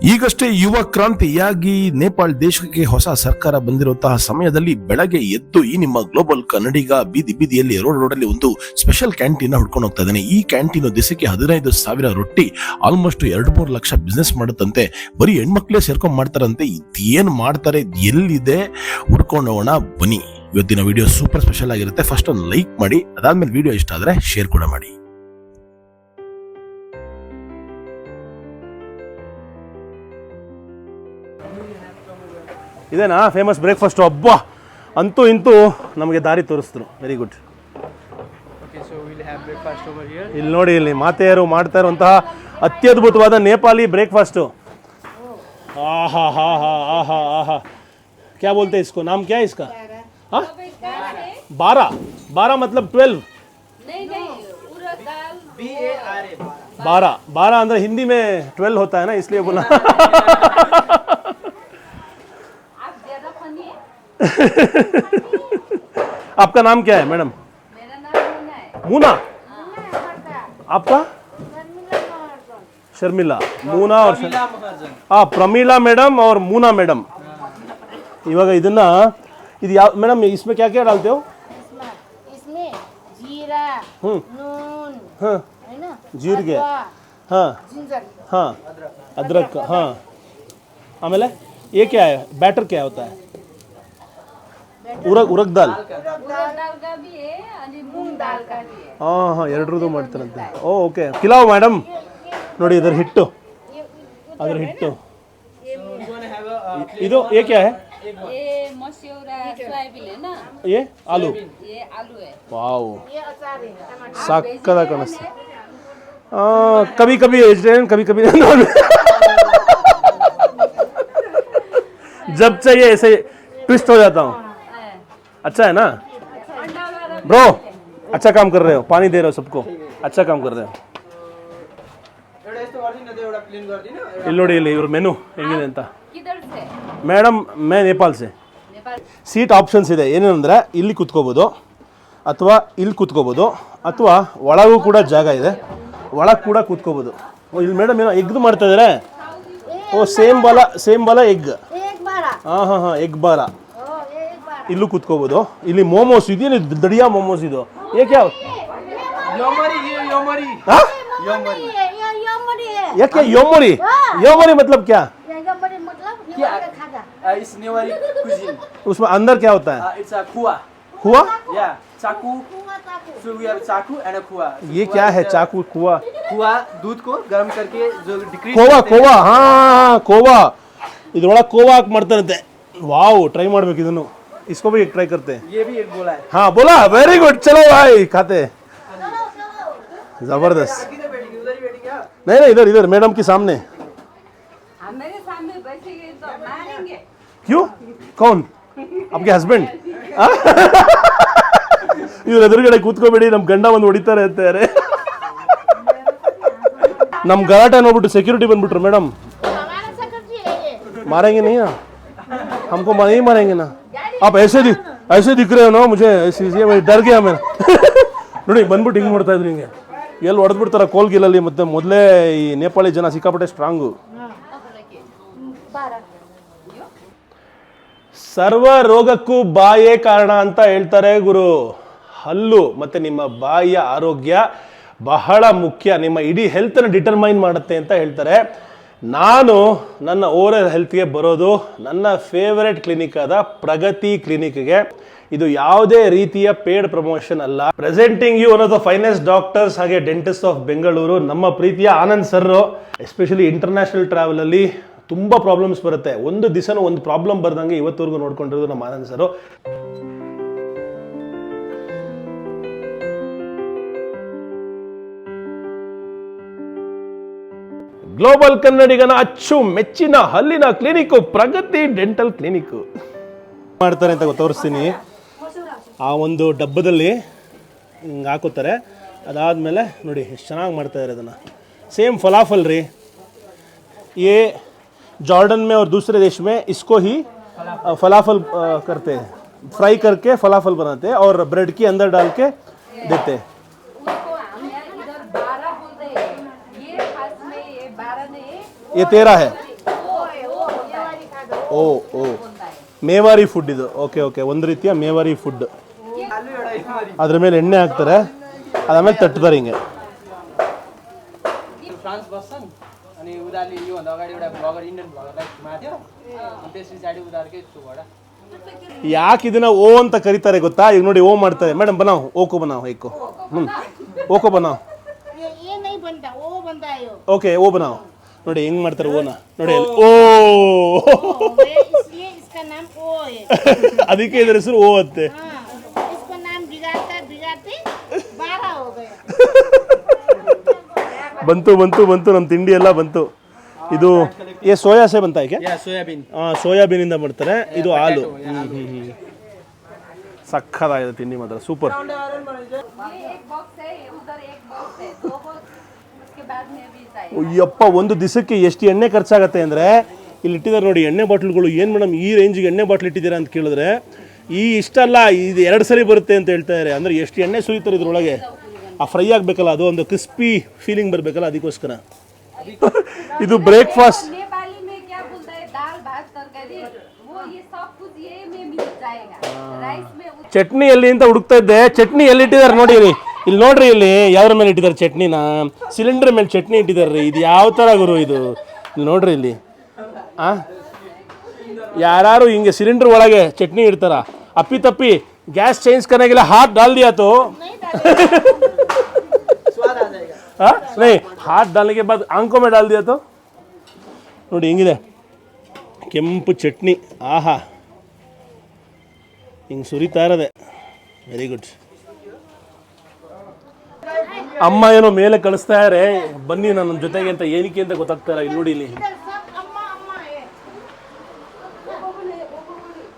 ಈಗಷ್ಟೇ ಯುವ ಕ್ರಾಂತಿಯಾಗಿ ನೇಪಾಳ ದೇಶಕ್ಕೆ ಹೊಸ ಸರ್ಕಾರ ಬಂದಿರುವಂತಹ ಸಮಯದಲ್ಲಿ ಬೆಳಗ್ಗೆ ಎದ್ದು ಈ ನಿಮ್ಮ ಗ್ಲೋಬಲ್ ಕನ್ನಡಿಗ ಬೀದಿ ಬೀದಿಯಲ್ಲಿ ರೋಡಲ್ಲಿ ಒಂದು ಸ್ಪೆಷಲ್ ಕ್ಯಾಂಟೀನ್ ಹುಡ್ಕೊಂಡು ಹೋಗ್ತಾ ಇದ್ದಾನೆ. ಈ ಕ್ಯಾಂಟೀನ್ ದಿವಸಕ್ಕೆ 15,000 ರೊಟ್ಟಿ, ಆಲ್ಮೋಸ್ಟ್ 2-3 ಲಕ್ಷ ಬಿಸ್ನೆಸ್ ಮಾಡುತ್ತಂತೆ. ಬರೀ ಹೆಣ್ಮಕ್ಳೇ ಸೇರ್ಕೊಂಡ್ ಮಾಡ್ತಾರಂತೆ. ಇದೇನ್ ಮಾಡ್ತಾರೆ, ಎಲ್ಲಿದೆ ಹುಡ್ಕೊಂಡು ಹೋಗೋಣ ಬನ್ನಿ. ಇವತ್ತಿನ ವಿಡಿಯೋ ಸೂಪರ್ ಸ್ಪೆಷಲ್ ಆಗಿರುತ್ತೆ. ಫಸ್ಟ್ ಒಂದು ಲೈಕ್ ಮಾಡಿ, ಅದಾದ್ಮೇಲೆ ವಿಡಿಯೋ ಇಷ್ಟ ಆದ್ರೆ ಶೇರ್ ಕೂಡ ಮಾಡಿ. ಇದೇನಾ ಫೇಮಸ್ ಬ್ರೇಕ್ಫಾಸ್ಟು? ಹಬ್ಬ ಅಂತೂ ಇಂತೂ ನಮಗೆ ದಾರಿ ತೋರಿಸಿದ್ರು. Very good. ಇಲ್ಲಿ ನೋಡಿ, ಇಲ್ಲಿ ಮಾತೆಯರು ಮಾಡ್ತಾ ಇರುವಂತಹ ಅತ್ಯದ್ಭುತವಾದ ನೇಪಾಳಿ ಬ್ರೇಕ್ಫಾಸ್ಟು. ಆಹಾ ಹಾ ಹಾ ಆಹಾ ಆಹಾ. क्या बोलते हैं इसको? नाम क्या है इसका? हाँ, 12 मतलब 12. 12 अंदर हिंदी में 12 होता है ना, इसलिए बोला. आपका नाम क्या है मैडम? मेरा नाम मुन्ना है. मूना. आपका? शर्मिला. मूना और प्रमीला मैडम और मूना मैडम. इवाग ಇದನ್ನ ಇದು ಯಾವ ಮೇಡಮ್? इसमें क्या क्या डालते हो? इसमें जीरा, नून, हाँ, है ना, जीरगे, अदरक, हाँ जिंजर, हाँ, अदरक, हाँ. आमेले ये क्या है? बैटर क्या होता है? उरग दाल. उड़द दाल का भी है और मूंग दाल का भी है. ಹಾಂ ಹಾಂ, ಎರಡರದ್ದು ಮಾಡ್ತಾರಂತೆ. ಓಕೆ, ಕಿಲಾವ್ ಮೇಡಮ್. ನೋಡಿ ಇದರ ಹಿಟ್ಟು, ಅದರ ಹಿಟ್ಟು. ಇದು ಏ ಕ್ಯಾ ಹೈ? ये मसूर सोयाबीन है ना, ये आलू. ये आलू है. वाओ, ये अचार है टमाटर. साक्कदा काಣಿಸ್ತಾ. कभी कभी वेजिटेरियन, कभी कभी नॉन. जब चाहिए ऐसे ट्विस्ट हो जाता हूँ. अच्छा है ना ब्रो? अच्छा काम कर रहे हो, पानी दे रहे हो सबको, अच्छा काम कर रहे हो. ಇಲ್ಲಿ ನೋಡಿ, ಇಲ್ಲಿ ಇವ್ರ ಮೆನು ಹೆಂಗಿದೆ ಅಂತ. किधर से? ಮೇಡಮ್, ಮೇ ನೇಪಾಲ್ ಸೆ. नेपाल. ಸೀಟ್ ಆಪ್ಷನ್ಸ್ ಇದೆ. ಏನೇನಂದರೆ ಇಲ್ಲಿ ಕೂತ್ಕೋಬೋದು, ಅಥವಾ ಇಲ್ಲಿ ಕೂತ್ಕೋಬೋದು, ಅಥವಾ ಒಳಗೂ ಕೂಡ ಜಾಗ ಇದೆ, ಒಳಗೆ ಕೂಡ ಕೂತ್ಕೋಬೋದು. ಇಲ್ಲಿ ಮೇಡಮ್ ಏನೋ ಎಗ್ದು ಮಾಡ್ತಾ ಇದ್ದಾರೆ. ಓ, ಸೇಮ್ ಬಾಲ ಎಗ್. एक बारा. ಹಾಂ ಹಾಂ ಹಾಂ, ಎಗ್ ಬಾರ. ये एक बारा. ಇಲ್ಲೂ ಕೂತ್ಕೋಬೋದು. ಇಲ್ಲಿ ಮೋಮೋಸ್ ಇದೇನು ದಡಿಯಾ ಮೋಮೋಸ್ ಇದು? ಏಕೆ ಯಾವ योमरी है, ये योमरी है. ಯಾಕೆ ಯೋಮೋರಿ? ಯೋಮೋರಿ मतलब क्या? ये योमरी मतलब योमरी का खाजा. It's Newari cuisine. उसमें अंदर क्या होता है? It's a kua. हुआ? Yeah, chaku. कुआं चाकू. So we have chaku and a kua. ये क्या है? चाकू, कुआ? Kua दूध को गर्म करके जो डिक्रीज ಕೋವಾ. ಕೋವಾ, ಹಾಂ ಕೋವಾ. ಇದ್ರೊಳಗೆ ಕೋವಾ ಹಾಕಿ ಮಾಡ್ತಾರಂತೆ. ವಾವ್, ಟ್ರೈ ಮಾಡ್ಬೇಕು ಇದನ್ನು. इसको भी ट्राई करते हैं. ये भी एक बोला है. हाँ बोला, वेरी गुड. चलो भाई खाते. जबरदस्त. किधर बैठी? उधर ही बैठी क्या? नहीं नहीं, इधर मैडम के सामने. हम मेरे सामने बैठेंगे तो मारेंगे. क्यों? कौन? आपके हस्बैंड? ಇವ್ರ ಎದುರುಗಡೆ ಕೂತ್ಕೋಬೇಡಿ, ನಮ್ಮ ಗಂಡ ಬಂದು ಹೊಡಿತಾರೆ ಅಂತಾರೆ. ನಮ್ಮ ಗಲಾಟೆ ನೋಡ್ಬಿಟ್ಟು ಸೆಕ್ಯೂರಿಟಿ ಬಂದ್ಬಿಟ್ರು. ಮೇಡಮ್, हमारा सेक्रेटरी है ये. मारेंगे नहीं ना? हमको नहीं मारेंगे ना? आप ऐसे दिख रहे हो ना मुझे, मैं डर गया मैं. ನೋಡಿ ಬಂದ್ಬಿಟ್ಟು ಹಿಂಗೆ ನೋಡ್ತಾ ಇದ್ರು. ಹಿಂಗೆ ಎಲ್ಲಿ ಹೊಡೆದ್ಬಿಡ್ತಾರ ಕೋಲ್ಗಿಲಲ್ಲಿ. ಮತ್ತೆ ಮೊದಲೇ ಈ ನೇಪಾಳಿ ಜನ ಸಿಕ್ಕಾಪಟ್ಟೆ ಸ್ಟ್ರಾಂಗು. ಸರ್ವ ರೋಗಕ್ಕೂ ಬಾಯೇ ಕಾರಣ ಅಂತ ಹೇಳ್ತಾರೆ ಗುರು. ಹಲ್ಲು ಮತ್ತು ನಿಮ್ಮ ಬಾಯಿಯ ಆರೋಗ್ಯ ಬಹಳ ಮುಖ್ಯ, ನಿಮ್ಮ ಇಡೀ ಹೆಲ್ತನ್ನು ಡಿಟರ್ಮೈನ್ ಮಾಡುತ್ತೆ ಅಂತ ಹೇಳ್ತಾರೆ. ನಾನು ನನ್ನ ಓರಲ್ ಹೆಲ್ತ್ಗೆ ಬರೋದು ನನ್ನ ಫೇವರೆಟ್ ಕ್ಲಿನಿಕ್ ಆದ ಪ್ರಗತಿ ಕ್ಲಿನಿಕ್ಗೆ. ಇದು ಯಾವುದೇ ರೀತಿಯ ಪೇಡ್ ಪ್ರಮೋಷನ್ ಅಲ್ಲ. Presenting you one of the finest doctors ಹಾಗೆ ಡೆಂಟಿಸ್ಟ್ ಆಫ್ ಬೆಂಗಳೂರು, ನಮ್ಮ ಪ್ರೀತಿಯ ಆನಂದ್ ಸರ್. ಎಸ್ಪೆಷಲಿ ಇಂಟರ್ನ್ಯಾಷನಲ್ ಟ್ರಾವೆಲಲ್ಲಿ ತುಂಬ ಪ್ರಾಬ್ಲಮ್ಸ್ ಬರುತ್ತೆ. ಒಂದು ದಿವಸನೂ ಒಂದು ಪ್ರಾಬ್ಲಮ್ ಬರ್ದಂಗೆ ಇವತ್ತವರೆಗೂ ನೋಡ್ಕೊಂಡಿರೋದು ನಮ್ಮ ಆನಂದ್ ಸರ್. ಗ್ಲೋಬಲ್ ಕನ್ನಡಿಗನ ಅಚ್ಚು ಮೆಚ್ಚಿನ ಹಲ್ಲಿನ ಕ್ಲಿನಿಕ್ ಪ್ರಗತಿ ಡೆಂಟಲ್ ಕ್ಲಿನಿಕ್. ಮಾಡ್ತಾರೆ ಅಂತ ತೋರಿಸ್ತೀನಿ. ಆ ಒಂದು ಡಬ್ಬದಲ್ಲಿ ಹಿಂಗೆ ಹಾಕೋತಾರೆ. ಅದಾದಮೇಲೆ ನೋಡಿ ಎಷ್ಟು ಚೆನ್ನಾಗಿ ಮಾಡ್ತಾಯಿದ್ದಾರೆ ಅದನ್ನು. ಸೇಮ್ ಫಲಾಫಲ್ ರೀ. ये जॉर्डन में और दूसरे देश में इसको ही फलाफल करते हैं. फ्राई करके फलाफल बनाते हैं और ब्रेड के अंदर डाल के देते हैं. इधर 12 बोलते हैं. ये खास में ये 12 नहीं, ये 13 है. ಓ ಓ ಮೇವಾರಿ ಫುಡ್ ಇದು. ಓಕೆ ಓಕೆ, ಒಂದು ರೀತಿಯ ಮೇವಾರಿ ಫುಡ್. आलू एवढा एक मारी ಅದ್ರ ಮೇಲೆ ಎಣ್ಣೆ ಹಾಕ್ತಾರೆ, ಅದಾದ್ಮೇಲೆ ತಟ್ತಾರೆ ಹಿಂಗೆ. फ्रान्स बस्छन् अनि उनीहरूले योभन्दा अगाडि एउटा ब्लगर इन्डियन ब्लगरलाई माथ्यो अनि त्यस पछाडि उनीहरूकै थ्रुबाट ಯಾಕೆ ಇದನ್ನ ಓ ಅಂತ ಕರೀತಾರೆ ಗೊತ್ತಾ? ಈಗ ನೋಡಿ ಓ ಮಾಡ್ತಾರೆ. ಮೇಡಮ್ ಬನಾವ್, ಓಕೋ ಬನಾವ್, ಏಕೋ ಓಕೋ ಬನಾವ್. ये नहीं बनता, वो बनता है यो। ಓಕೆ ಓ ಬನಾವ್. ನೋಡಿ ಹೆಂಗ್ ಮಾಡ್ತಾರೆ ಓನ ನೋಡಿ ಅಲ್ಲಿ. ಓ इसलिए इसका नाम ओ है। ಅದಕ್ಕೆ ಇದ್ರ ಹೆಸರು ಓ ಅಂತೆ. हाँ, इसका नाम बिगाड़ते बिगाड़ते 12 हो गया। ಬಂತು ಬಂತು ಬಂತು, ನಮ್ಮ ತಿಂಡಿ ಎಲ್ಲ ಬಂತು. ಇದು ಏ ಸೋಯಾ ಸೇ ಬಂತಾ क्या? या सोयाबिन ಸೋಯಾಬೀನ್ ಇಂದ ಮಾಡ್ತಾರೆ. ಇದು ಹಾಲು. ಸಕ್ಕತ್ತಾಗಿದೆ ತಿಂಡಿ ಮಾತ್ರ, ಸೂಪರ್. ये एक बॉक्स है, ये उधर एक बॉक्स है, 2 बॉक्स उसके बाद में भी चाहिए। ಅಯ್ಯಪ್ಪ, ಒಂದು ದಿವಸಕ್ಕೆ ಎಷ್ಟು ಎಣ್ಣೆ ಖರ್ಚಾಗತ್ತೆ ಅಂದರೆ, ಇಲ್ಲಿ ಇಟ್ಟಿದ್ದಾರೆ ನೋಡಿ ಎಣ್ಣೆ ಬಾಟ್ಲ್ಗಳು. ಏನು ಮೇಡಮ್ ಈ ರೇಂಜಿಗೆ ಎಣ್ಣೆ ಬಾಟ್ಲ್ ಇಟ್ಟಿದ್ದೀರಾ ಅಂತ ಕೇಳಿದ್ರೆ, ಈ ಇಷ್ಟಲ್ಲ ಇದು 2 ಸಲ ಬರುತ್ತೆ ಅಂತ ಹೇಳ್ತಾರೆ. ಅಂದರೆ ಎಷ್ಟು ಎಣ್ಣೆ ಸುರಿತಾರೆ ಇದ್ರೊಳಗೆ. ಆ ಫ್ರೈ ಆಗಬೇಕಲ್ಲ, ಅದು ಒಂದು ಕ್ರಿಸ್ಪಿ ಫೀಲಿಂಗ್ ಬರಬೇಕಲ್ಲ, ಅದಕ್ಕೋಸ್ಕರ. ಇದು ಬ್ರೇಕ್ಫಾಸ್ಟ್. नेपाली में क्या बोलता है, दाल भात तरकारी, वो ये सब कुछ ये में मिल जाएगा। राइस में ಚಟ್ನಿ ಎಲ್ಲಿ ಅಂತ ಹುಡುಕ್ತಾ ಇದ್ದೆ. ಚಟ್ನಿ ಎಲ್ಲಿ ಇಟ್ಟಿದ್ದಾರೆ ನೋಡಿ ಇಲ್ಲಿ ನೋಡ್ರಿ, ಇಲ್ಲಿ ಯಾವ್ರ ಮೇಲೆ ಇಟ್ಟಿದ್ದಾರೆ ಚಟ್ನಿನ? ಸಿಲಿಂಡರ್ ಮೇಲೆ ಚಟ್ನಿ ಇಟ್ಟಿದ್ದಾರೆ. ಇದು ಯಾವ ಥರ ಗುರು ಇದು? ಇಲ್ಲಿ ನೋಡ್ರಿ ಇಲ್ಲಿ. ಯಾರು ಹಿಂಗೆ ಸಿಲಿಂಡರ್ ಒಳಗೆ ಚಟ್ನಿ ಇಡ್ತಾರ? ಅಪ್ಪಿ ತಪ್ಪಿ ಗ್ಯಾಸ್ ಚೇಂಜ್ करने हाथ डाल दिया तो स्वाद आ जाएगा। हाँ नहीं, हाथ डालने के बाद आंखों में डाल दिया तो ನೋಡಿ ಹೆಂಗಿದೆ ಕೆಂಪು ಚಟ್ನಿ. ಆಹಾ, ಹಿಂಗೆ ಸುರಿತಾ ಇರೋದೆ. Very good. ಅಮ್ಮ ಏನೋ ಮೇಲೆ ಕಳಿಸ್ತಾ ಇದ್ದಾರೆ, ಬನ್ನಿ ನನ್ನ ಜೊತೆಗೆ ಅಂತ. ಏನಕ್ಕೆ ಅಂತ ಗೊತ್ತಾಗ್ತಾ ಇಲ್ಲ. ಇಲ್ಲಿ ನೋಡಿ ಇಲ್ಲಿ इधर सब अम्मा अम्मा है।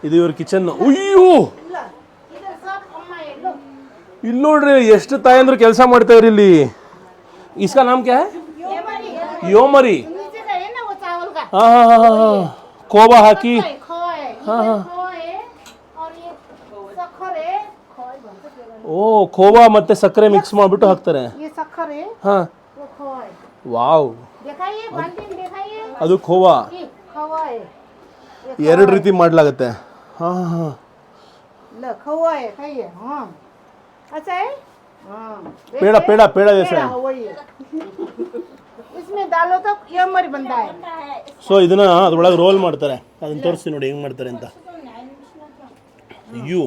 ಇದು ಇವ್ರ ಕಿಚನ್. ಅಯ್ಯೋ, इधर सब अम्मा है लो। ಇಲ್ಲಿ ನೋಡ್ರಿ ಎಷ್ಟು ತಾಯಂದ್ರು ಕೆಲಸ ಮಾಡ್ತಾ ಇವ್ರಿ ಇಲ್ಲಿ. ಇಸ್ಕಾ ನಾಮ್ ಕ್ಯಾ ಹೈ? ಯೋಮರಿ. नीचे का है ना वो चावल का। ಹಾ ಹಾ ಹಾ ಹಾ, ಕೋಬಾ ಹಾಕಿ. खोआ है, हाँ, हाँ। खोआ है और ये शक्कर है, खोआ बनता है। ಓ, ಖೋವಾ ಮತ್ತೆ ಸಕ್ಕರೆ ಮಿಕ್ಸ್ ಮಾಡಿಬಿಟ್ಟು ಹಾಕ್ತಾರೆ. ये शक्कर है, ಹಾ, वो खोआ है। ವಾವ್, दिखाइए बाल्टी में दिखाइए। ಅದು ಖೋವಾ. ये खोआ है। 2 ರೀತಿ ಮಾಡ್ಲಾಗತ್ತೆ. ಹಾ ಹಾ, लो खोआ है, खाइए। हाँ, अच्छा है। हाँ, पेड़ा पेड़ा पेड़ा जैसा पेड़ा है. वही है। इसमें डालो तो ये मरी बनता है। ಸೊ ಇದನ್ನ ಅದ್ರೊಳಗೆ ರೋಲ್ ಮಾಡ್ತಾರೆ. ಅದನ್ನ ತೋರಿಸ್ತೀನಿ ನೋಡಿ ಹೆಂಗ್ ಮಾಡ್ತಾರೆ ಅಂತ. ಅಯ್ಯೋ,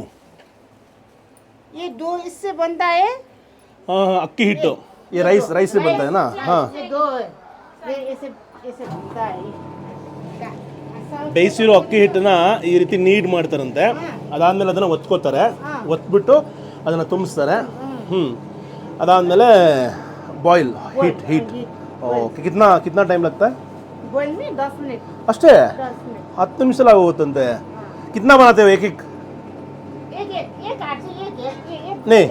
ये दो इससे बनता है। ಹಾ ಹಾ, ಅಕ್ಕಿ ಹಿಟ್ಟು. ಈ ರೈಸ್ ರೈಸ್ बनता है ना? ಹಾ, ये दो है, ये ऐसे ऐसे बनता है। ಬೇಯಿಸಿರೋ ಅಕ್ಕಿ ಹಿಟ್ಟನ್ನ ಈ ರೀತಿ ನೀಡ್ ಮಾಡ್ತಾರಂತೆ. ಅದಾದ್ಮೇಲೆ ಅದನ್ನ ಒತ್ಕೋತಾರೆ. ಒತ್ಬಿಟ್ಟು ಅದನ್ನ ತುಂಬಿಸ್ತಾರೆ. ಅದಾದ್ಮೇಲೆ ಬಾಯ್ಲ್ ಹೀಟ್. ಓಕೆ, ಕಿತ್ನಾ ಕಿತ್ನಾ ಟೈಮ್ ಲಗ್ತಾ है? बॉईल में 10 मिनट। ಅಷ್ಟೇ 10 मिनट। 10 ನಿಮಿಷ ಆಗೋಗುತ್ತಂತೆ. ಕಿತ್ನಾ बनाते हो? एक एक एक आठ से एक नहीं,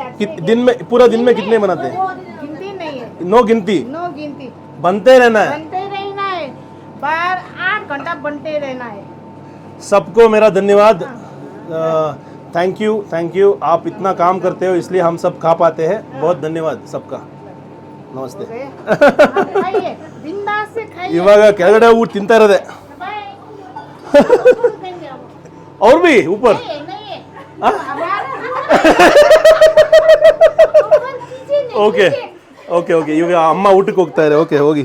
दिन में पूरा दिन में कितने बनाते हैं? वो गिनती नहीं है, नो गिनती, नो गिनती। बनते रहना है. बनते रहना है, 8 घंटा बनते रहना है। सबको मेरा धन्यवाद. Thank you. आप इतना काम करते हो इसलिए हम सब खा पाते हैं. बहुत धन्यवाद सबका. ನಮಸ್ತೆ. खाइए, बिंदास से खाइए। ಇವಾಗ ಕೆಳಗಡೆ ಊಟ ತಿಂತಾ ಇರೋದೆ. बाय। और भी ऊपर. नहीं नहीं, हमारा ಓಕೆ ಓಕೆ ಓಕೆ, ಇವಾಗ ಅಮ್ಮ ಊಟಕ್ಕೆ ಹೋಗ್ತಾ ಇದ್ದಾರೆ. ಓಕೆ, ಹೋಗಿ.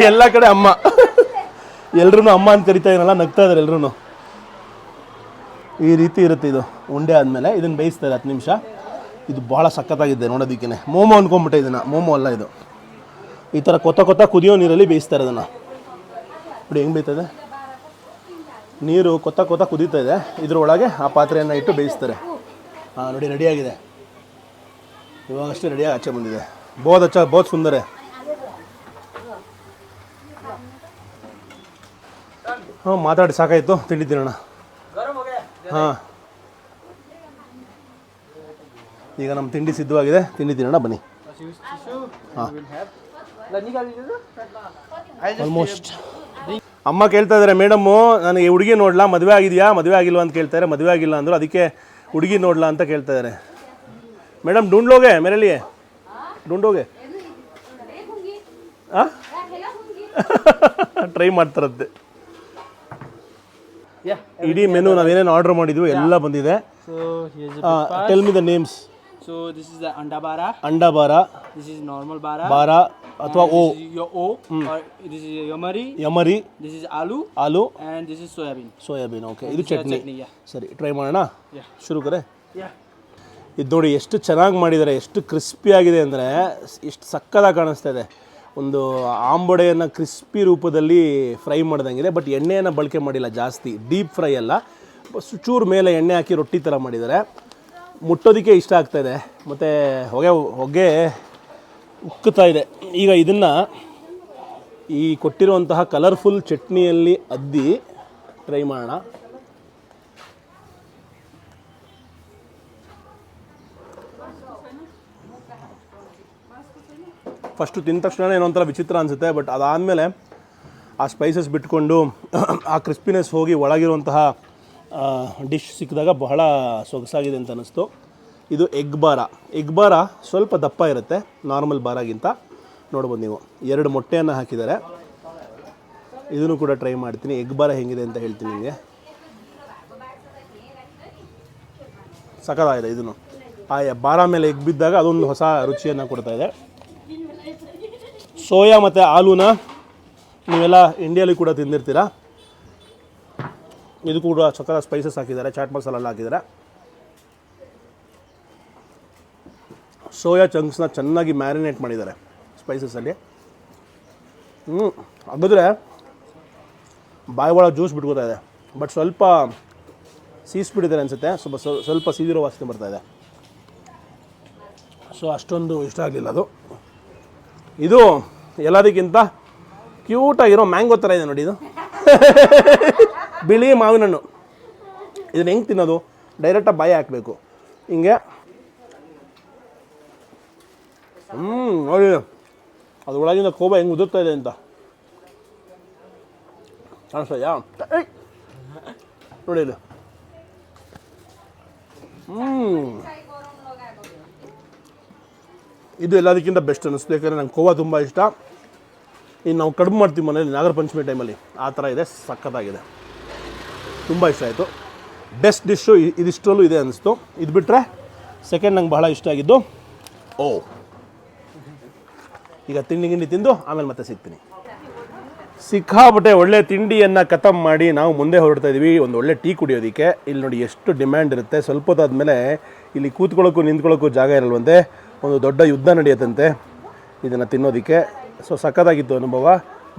ಎಲ್ಲ ಕಡೆ ಅಮ್ಮ, ಎಲ್ರೂ ಅಮ್ಮ ಅಂತ ಕರಿತಾ ಇರಲ್ಲ, ನಗ್ತಾ ಇದಾರೆ ಎಲ್ರೂ. ಈ ರೀತಿ ಇರುತ್ತೆ ಇದು. ಉಂಡೆ ಆದಮೇಲೆ ಇದನ್ನು ಬೇಯಿಸ್ತಾರೆ 10 ನಿಮಿಷ. ಇದು ಭಾಳ ಸಖತ್ತಾಗಿದೆ ನೋಡೋದಕ್ಕೇ. ಮೋಮೋ ಅನ್ಕೊಂಬಿಟ್ಟೆ ಇದನ್ನು. ಮೋಮೋ ಅಲ್ಲ ಇದು. ಈ ಥರ ಕೊತ್ತ ಕುದಿಯೋ ನೀರಲ್ಲಿ ಬೇಯಿಸ್ತಾರೆ ಅದನ್ನು. ನೋಡಿ ಹೆಂಗೆ ಬೇಯ್ತದೆ ನೀರು. ಕೊತ್ತ ಕುದೀತಾ ಇದೆ. ಇದರೊಳಗೆ ಆ ಪಾತ್ರೆಯನ್ನು ಇಟ್ಟು ಬೇಯಿಸ್ತಾರೆ. ಹಾಂ, ನೋಡಿ ರೆಡಿಯಾಗಿದೆ. ಇವಾಗಷ್ಟೇ ರೆಡಿಯಾಗಿ ಆಚೆ ಬಂದಿದೆ. ಬಹುತ್ ಅಚ್ಚಾ, ಬಹುತ್ ಸುಂದರ. ಹಾಂ, ಮಾತಾಡಿ ಸಾಕಾಯಿತು. ತಿಂಡಿ ತಿನ್ನೋಣ. गरम हो गया। ಹಾಂ, ಈಗ ನಮ್ಮ ತಿಂಡಿ ಸಿದ್ಧವಾಗಿದೆ. ತಿಂಡಿ ತಿನ್ನೋಣ ಬನ್ನಿ. ಹಾಂ, ल निकालिदिनु त। ಆಲ್ಮೋಸ್ಟ್. ಅಮ್ಮ ಕೇಳ್ತಾ ಇದ್ದಾರೆ, ಮೇಡಮ್ಮು ನನಗೆ ಹುಡುಗಿ ನೋಡ್ಲಾ, ಮದುವೆ ಆಗಿದೆಯಾ ಮದುವೆ ಆಗಿಲ್ವಾ ಅಂತ ಕೇಳ್ತಾರೆ. ಮದುವೆ ಆಗಿಲ್ಲ ಅಂದರು, ಅದಕ್ಕೆ ಹುಡುಗಿ ನೋಡ್ಲಾ ಅಂತ ಕೇಳ್ತಾ ಇದ್ದಾರೆ. ಮೇಡಮ್ ढूंढ लोगे मेरे लिए? ढूंढोगे? देखूंगी, ಹಾಂ, खिलाऊंगी। ಟ್ರೈ ಮಾಡ್ತಾರಂತೆ. Yeah. ಇಡೀ ಮೆನು ನಾವೇನೇನು ಆರ್ಡರ್ ಮಾಡಿದ್ವಿ ಎಲ್ಲ ಬಂದಿದೆ. So here's the tell me the names. So this is the anda bara. ಅಂಡಾ ಬಾರ, This is normal bara. ಬಾರ ಅಥವಾ ಓ, This is your O. Or this is your yamari. ಯಮರಿ, This is aloo. Aloo, And this is soybean. Soybean. Okay, ಇದು This is chutney. chutney, yeah. ಸರಿ, try ಮಾಡೋಣ. Yeah. ಶುರು ಕರೆ. Yeah. ಇದು ನೋಡಿ ಎಷ್ಟು ಚೆನ್ನಾಗಿ ಮಾಡಿದ್ದಾರೆ, ಎಷ್ಟು ಕ್ರಿಸ್ಪಿ ಆಗಿದೆ ಅಂದರೆ ಎಷ್ಟು ಸಕ್ಕದಾಗಿ ಕಾಣಿಸ್ತಾ ಇದೆ. ಒಂದು ಆಂಬೊಡೆಯನ್ನು ಕ್ರಿಸ್ಪಿ ರೂಪದಲ್ಲಿ ಫ್ರೈ ಮಾಡ್ದಂಗಿದೆ. ಬಟ್ ಎಣ್ಣೆಯನ್ನು ಬಳಕೆ ಮಾಡಿಲ್ಲ ಜಾಸ್ತಿ, ಡೀಪ್ ಫ್ರೈ ಅಲ್ಲ, ಚೂರು ಮೇಲೆ ಎಣ್ಣೆ ಹಾಕಿ ರೊಟ್ಟಿ ಥರ ಮಾಡಿದ್ದಾರೆ. ಮುಟ್ಟೋದಕ್ಕೆ ಇಷ್ಟ ಆಗ್ತಾಯಿದೆ, ಮತ್ತು ಹೊಗೆ ಉಕ್ಕುತ್ತಾ ಇದೆ. ಈಗ ಇದನ್ನು ಈ ಕೊಟ್ಟಿರುವಂತಹ ಕಲರ್ಫುಲ್ ಚಟ್ನಿಯಲ್ಲಿ ಅದ್ದಿ ಟ್ರೈ ಮಾಡೋಣ. ಫಸ್ಟು ತಿಂದ ತಕ್ಷಣ ಏನೋ ಒಂಥರ ವಿಚಿತ್ರ ಅನಿಸುತ್ತೆ, ಬಟ್ ಅದಾದಮೇಲೆ ಆ ಸ್ಪೈಸಸ್ ಬಿಟ್ಕೊಂಡು ಆ ಕ್ರಿಸ್ಪಿನೆಸ್ ಹೋಗಿ ಒಳಗಿರುವಂತಹ ಡಿಶ್ ಸಿಕ್ಕಿದಾಗ ಬಹಳ ಸೊಗಸಾಗಿದೆ ಅಂತ ಅನ್ನಿಸ್ತು. ಇದು ಎಗ್ ಬಾರ. ಎಗ್ ಬಾರ ಸ್ವಲ್ಪ ದಪ್ಪ ಇರುತ್ತೆ ನಾರ್ಮಲ್ ಬಾರಾಗಿಂತ. ನೋಡ್ಬೋದು ನೀವು, 2 ಮೊಟ್ಟೆಯನ್ನು ಹಾಕಿದ್ದಾರೆ. ಇದನ್ನು ಕೂಡ ಟ್ರೈ ಮಾಡ್ತೀನಿ. ಎಗ್ ಬಾರ ಹೆಂಗಿದೆ ಅಂತ ಹೇಳ್ತೀನಿ ನಿಮಗೆ. ಸಖತ್ತಾಗಿದೆ ಇದನ್ನು. ಆ ಬಾರ ಮೇಲೆ ಎಗ್ ಬಿದ್ದಾಗ ಅದೊಂದು ಹೊಸ ರುಚಿಯನ್ನು ಕೊಡ್ತಾ ಇದೆ. ಸೋಯಾ ಮತ್ತು ಆಲೂನ ನೀವೆಲ್ಲ ಇಂಡಿಯಲ್ಲಿ ಕೂಡ ತಿಂದಿರ್ತೀರ. ಇದು ಕೂಡ ಸಕ್ಕತ್ತ ಸ್ಪೈಸಸ್ ಹಾಕಿದ್ದಾರೆ, ಚಾಟ್ ಮಸಾಲ ಎಲ್ಲ ಹಾಕಿದ್ದಾರೆ. ಸೋಯಾ ಚಂಕ್ಸ್ನ ಚೆನ್ನಾಗಿ ಮ್ಯಾರಿನೇಟ್ ಮಾಡಿದ್ದಾರೆ ಸ್ಪೈಸಸಲ್ಲಿ. ಹಾಗಿದ್ರೆ ಬಾಯಿ ಒಳಗೆ ಜ್ಯೂಸ್ ಬಿಟ್ಕೋತಾ ಇದೆ, ಬಟ್ ಸ್ವಲ್ಪ ಸೀಸ್ಬಿಟ್ಟಿದ್ದಾರೆ ಅನಿಸುತ್ತೆ. ಸ್ವಲ್ಪ ಸೀದಿರೋ ವಾಸನೆ ಬರ್ತಾಯಿದೆ. ಸೊ ಅಷ್ಟೊಂದು ಇಷ್ಟ ಆಗಲಿಲ್ಲ ಅದು. ಇದು ಎಲ್ಲದಕ್ಕಿಂತ ಕ್ಯೂಟಾಗಿರೋ ಮ್ಯಾಂಗೋ ಥರ ಇದೆ ನೋಡಿ. ಇದು ಬಿಳಿ ಮಾವಿನ ಹಣ್ಣು. ಇದನ್ನು ಹೆಂಗೆ ತಿನ್ನೋದು? ಡೈರೆಕ್ಟಾಗಿ ಬಾಯಿ ಹಾಕಬೇಕು ಹಿಂಗೆ. ನೋಡಿ ಅದು ಒಳಗಿಂದ ಕೋಬ ಹೆಂಗೆ ಉದುರ್ತಾ ಇದೆ ಅಂತ ಕಾಣಿಸ್ತಾ ನೋಡಿ ಇದು. ಇದು ಎಲ್ಲದಕ್ಕಿಂತ ಬೆಸ್ಟ್ ಅನ್ನಿಸ್ತು, ಯಾಕಂದರೆ ನಂಗೆ ಕೋವಾ ತುಂಬ ಇಷ್ಟ. ಇನ್ನು ನಾವು ಕಡುಬು ಮಾಡ್ತೀವಿ ಮನೇಲಿ ನಾಗರ ಪಂಚಮಿ ಟೈಮಲ್ಲಿ, ಆ ಥರ ಇದೆ. ಸಖತ್ತಾಗಿದೆ, ತುಂಬ ಇಷ್ಟ ಆಯಿತು. ಬೆಸ್ಟ್ ಡಿಶ್ಶು ಇದಿಷ್ಟರಲ್ಲೂ ಇದೆ ಅನ್ನಿಸ್ತು. ಇದು ಬಿಟ್ಟರೆ ಸೆಕೆಂಡ್ ನಂಗೆ ಬಹಳ ಇಷ್ಟ ಆಗಿದ್ದು ಓ. ಈಗ ತಿಂಡಿ ತಿಂದು ಆಮೇಲೆ ಮತ್ತೆ ಸಿಗ್ತೀನಿ. ಸಿಕ್ಕಾಪಟ್ಟೆ ಒಳ್ಳೆ ತಿಂಡಿಯನ್ನು ಖತಮ್ ಮಾಡಿ ನಾವು ಮುಂದೆ ಹೊರಡ್ತಾ ಇದ್ದೀವಿ ಒಂದು ಒಳ್ಳೆ ಟೀ ಕುಡಿಯೋದಕ್ಕೆ. ಇಲ್ಲಿ ನೋಡಿ ಎಷ್ಟು ಡಿಮ್ಯಾಂಡ್ ಇರುತ್ತೆ. ಸ್ವಲ್ಪ ಹೊತ್ತಾದಮೇಲೆ ಇಲ್ಲಿ ಕೂತ್ಕೊಳ್ಳೋಕ್ಕೂ ನಿಂತ್ಕೊಳ್ಳೋಕ್ಕೂ ಜಾಗ ಇರಲ್ವಂತೆ, ಒಂದು ದೊಡ್ಡ ಯುದ್ಧ ನಡೆಯುತ್ತಂತೆ ಇದನ್ನು ತಿನ್ನೋದಕ್ಕೆ. ಸೊ ಸಕ್ಕತ್ತಾಗಿತ್ತು ಅನುಭವ.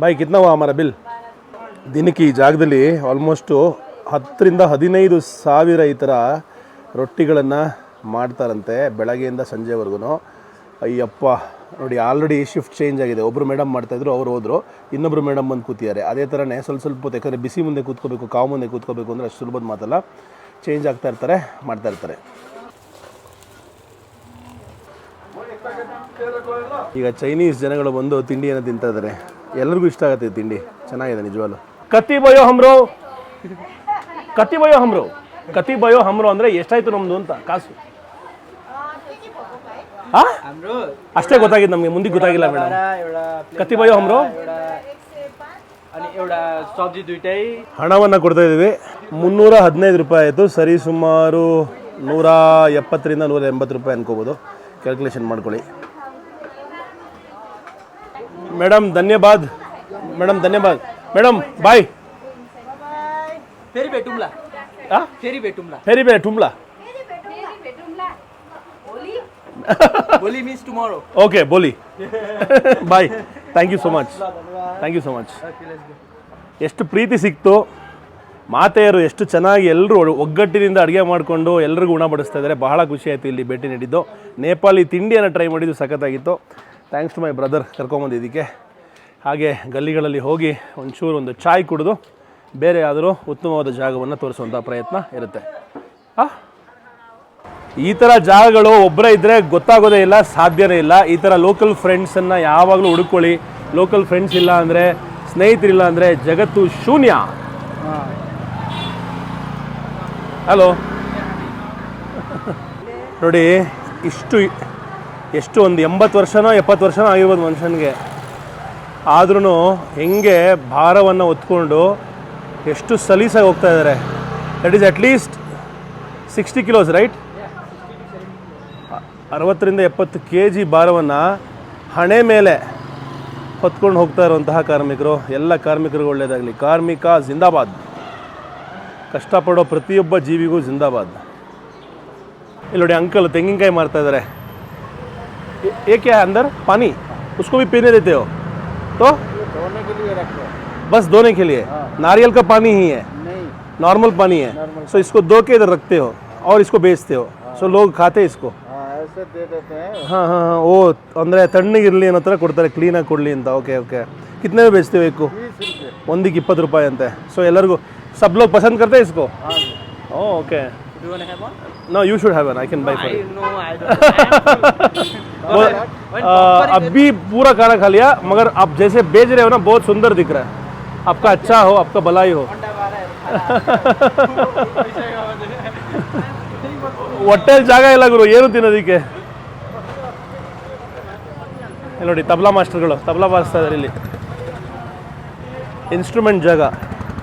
ಬಾಯ್ ಕಿತ್ನವ ಹಮಾರ ಬಿಲ್. ದಿನಕ್ಕೆ ಈ ಜಾಗದಲ್ಲಿ ಆಲ್ಮೋಸ್ಟು 10 ರಿಂದ 15 ಸಾವಿರ ಈ ಥರ ರೊಟ್ಟಿಗಳನ್ನು ಮಾಡ್ತಾರಂತೆ ಬೆಳಗ್ಗೆಯಿಂದ ಸಂಜೆವರೆಗೂ. ಅಯ್ಯಪ್ಪ ನೋಡಿ, ಆಲ್ರೆಡಿ ಶಿಫ್ಟ್ ಚೇಂಜ್ ಆಗಿದೆ. ಒಬ್ಬರು ಮೇಡಮ್ ಮಾಡ್ತಾಯಿದ್ರು, ಅವ್ರು ಹೋದರು, ಇನ್ನೊಬ್ಬರು ಮೇಡಮ್ ಬಂದು ಕೂತಿದ್ದಾರೆ. ಅದೇ ಥರನೇ ಸ್ವಲ್ಪ ಹೊತ್ತು, ಯಾಕಂದರೆ ಬಿಸಿ ಮುಂದೆ ಕೂತ್ಕೋಬೇಕು, ಕಾವು ಮುಂದೆ ಕೂತ್ಕೋಬೇಕು ಅಂದರೆ ಅಷ್ಟು ಸುಲಭದ ಮಾತಲ್ಲ. ಚೇಂಜ್ ಆಗ್ತಾ ಇರ್ತಾರೆ, ಮಾಡ್ತಾ ಇರ್ತಾರೆ. ಈಗ ಚೈನೀಸ್ ಜನಗಳು ಬಂದು ತಿಂಡಿಯನ್ನು ತಿಂತಾ ಇದ್ದಾರೆ. ಎಲ್ಲರಿಗೂ ಇಷ್ಟ ಆಗುತ್ತೆ ತಿಂಡಿ, ಚೆನ್ನಾಗಿದೆ ನಿಜವಾಗ್ಲು. ಕತ್ತಿ ಬಯೋ ಹಮ್ರೋ ಅಂದರೆ ಎಷ್ಟಾಯಿತು ನಮ್ಮದು ಅಂತ ಕಾಸು. ಅಷ್ಟೇ ಗೊತ್ತಾಗಿದ್ದು ನಮಗೆ, ಮುಂದೆ ಗೊತ್ತಾಗಿಲ್ಲ ಮೇಡಮ್. ಕತ್ತಿ ಬಯೋ ಹಮ್ರೋ ಹಣವನ್ನು ಕೊಡ್ತಾ ಇದ್ದೀವಿ. 315 ರೂಪಾಯಿ ಆಯಿತು. ಸರಿ ಸುಮಾರು 170 ರಿಂದ 180 ರೂಪಾಯಿ ಅನ್ಕೋಬೋದು. ಕ್ಯಾಲ್ಕುಲೇಷನ್ ಮಾಡ್ಕೊಳ್ಳಿ. ಮೇಡಮ್ ಧನ್ಯವಾದ. Madam bye. फेरी बेटुमला बोली means tomorrow. ಓಕೆ ಬೋಲಿ. Bye. Thank you so much. ಎಷ್ಟು ಪ್ರೀತಿ ಸಿಕ್ತು. ಮಾತೆಯರು ಎಷ್ಟು ಚೆನ್ನಾಗಿ ಎಲ್ಲರೂ ಒಗ್ಗಟ್ಟಿನಿಂದ ಅಡುಗೆ ಮಾಡಿಕೊಂಡು ಎಲ್ರಿಗೂ ಉಣಬಡಿಸ್ತಾ ಇದ್ದಾರೆ. ಬಹಳ ಖುಷಿ ಆಯಿತು ಇಲ್ಲಿ ಭೇಟಿ ನೀಡಿದ್ದು. ನೇಪಾಳಿ ತಿಂಡಿಯನ್ನು ಟ್ರೈ ಮಾಡಿದ್ದು ಸಖತ್ತಾಗಿತ್ತು. ಥ್ಯಾಂಕ್ಸ್ ಟು ಮೈ ಬ್ರದರ್ ಕರ್ಕೊಂಬಂದಿದ್ದಕ್ಕೆ. ಹಾಗೆ ಗಲ್ಲಿಗಳಲ್ಲಿ ಹೋಗಿ ಒಂದು ಚಾಯ್ ಕುಡಿದು ಬೇರೆ ಯಾದರೂ ಉತ್ತಮವಾದ ಜಾಗವನ್ನು ತೋರಿಸುವಂಥ ಪ್ರಯತ್ನ ಇರುತ್ತೆ. ಈ ಥರ ಜಾಗಗಳು ಒಬ್ಬರೇ ಇದ್ದರೆ ಗೊತ್ತಾಗೋದೇ ಇಲ್ಲ, ಸಾಧ್ಯನೇ ಇಲ್ಲ. ಈ ಥರ ಲೋಕಲ್ ಫ್ರೆಂಡ್ಸನ್ನು ಯಾವಾಗಲೂ ಹುಡುಕೊಳ್ಳಿ. ಲೋಕಲ್ ಫ್ರೆಂಡ್ಸ್ ಇಲ್ಲ ಅಂದರೆ, ಸ್ನೇಹಿತರಿಲ್ಲ ಅಂದರೆ ಜಗತ್ತು ಶೂನ್ಯ. ಹಲೋ ನೋಡಿ, ಎಷ್ಟು ಒಂದು 80 ವರ್ಷನೋ 70 ವರ್ಷನೋ ಆಗಿರ್ಬೋದು ಮನುಷ್ಯನಿಗೆ. ಆದ್ರೂ ಹೆಂಗೆ ಭಾರವನ್ನು ಹೊತ್ಕೊಂಡು ಎಷ್ಟು ಸಲೀಸಾಗಿ ಹೋಗ್ತಾ ಇದ್ದಾರೆ. That is at least 60 kilos right. 60-70 kg ಭಾರವನ್ನು ಹಣೆ ಮೇಲೆ ಹೊತ್ಕೊಂಡು ಹೋಗ್ತಾ ಇರುವಂತಹ ಕಾರ್ಮಿಕರು. ಎಲ್ಲ ಕಾರ್ಮಿಕರಿಗೂ ಒಳ್ಳೆಯದಾಗಲಿ. ಕಾರ್ಮಿಕ ಜಿಂದಾಬಾದ್. ಕಷ್ಟಪಡೋ ಪ್ರತಿಯೊಬ್ಬ ಜೀವಿಗೂ ಜಿಂದಾಬಾದ್. ಇಲ್ಲಿ ನೋಡಿ ಅಂಕಲ್ ತೆಂಗಿನಕಾಯಿ ಮಾರ್ತಾ ಇದ್ದಾರೆ. ಏಕೆ ಅಂದರ್ ಪಾನಿ उसको भी पीने देते हो तो धोने के लिए रखते हैं। बस धोने के लिए? नारियल का पानी ही है? नहीं, नॉर्मल पानी है. सो इसको धो के इधर रखते हो और इसको बेचते हो. सो लोग खाते हैं इसको? हाँ ऐसे दे देते हैं. ಹಾಂ ಹಾಂ ಹಾಂ. ಓ ಅಂದರೆ ತಣ್ಣಗಿರಲಿ ಅನ್ನೋ ಥರ ಕೊಡ್ತಾರೆ, ಕ್ಲೀನಾಗಿ ಕೊಡಲಿ ಅಂತ. Okay okay. ಕಿತನೆ बेचते हो एक को? 20 रुपये. ಒಂದಿಗೆ 20 ರೂಪಾಯಿ ಅಂತೆ. ಸೊ ಎಲ್ಲರಿಗೂ सब लोग पसंद करते हैं इसको? हाँ. Oh okay. Do you want to have one? No, you should have one. I can buy for you. No, I don't. वो, अभी पूरा खाना खा लिया, मगर आप जैसे बेच रहे हो ना बहुत सुंदर दिख रहा है. आपका अच्छा हो, आपका भलाई हो. ಹೊಟ್ಟೆಲ್ ಜಾಗ ಇಲ್ಲ ಗುರು ಏನು ತಿನ್ನೋದಕ್ಕೆ. ಇಲ್ಲಿ ನೋಡಿ ತಬಲಾ ಮಾಸ್ಟರ್ಗಳು ತಬಲಾ ಬಾರಿಸ್ತಾ ಇದ್ದಾರೆ ಇಲ್ಲಿ. इंस्ट्रूमेंट जगह.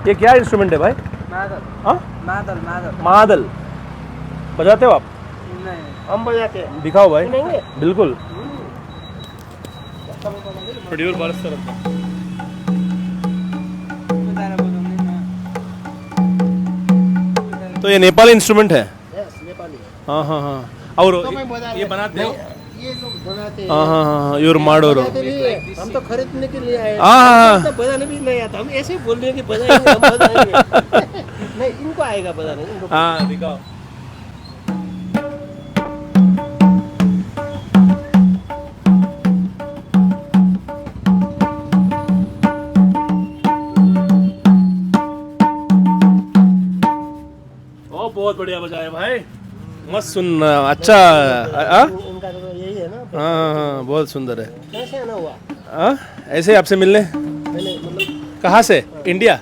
ये क्या इंस्ट्रूमेंट है भाई? मादल. हाँ मादल. मादल. मादल बजाते हो आप? नहीं, हम बजाते हैं. दिखाओ भाई. बिल्कुल. प्रोड्यूसर बारिस्तार ಅಂತ. तो ये नेपाली इंस्ट्रूमेंट है? Yes, नेपाली. हाँ हाँ हाँ. और ये बनाते हो? ये लोग बनाते हैं. हाँ हाँ हाँ इವ್ರು ಮಾಡೋರು. हम तो खरीदने के लिए आए. हाँ हाँ तो बजाने भी नहीं आता. हम ऐसे ही बोल रहे हैं कि बजाएंगे, हम बजाएंगे. नहीं, इनको आएगा बजाने. इनको. हाँ दिखाओ. ओ बहुत बढ़िया बजाया भाई. मस्त सुन. अच्छा. इनका तो यही है ना. हाँ हाँ बहुत सुंदर है. कैसे आना हुआ? हाँ ऐसे ही आपसे मिलने. मैंने मतलब कहाँ से? इंडिया?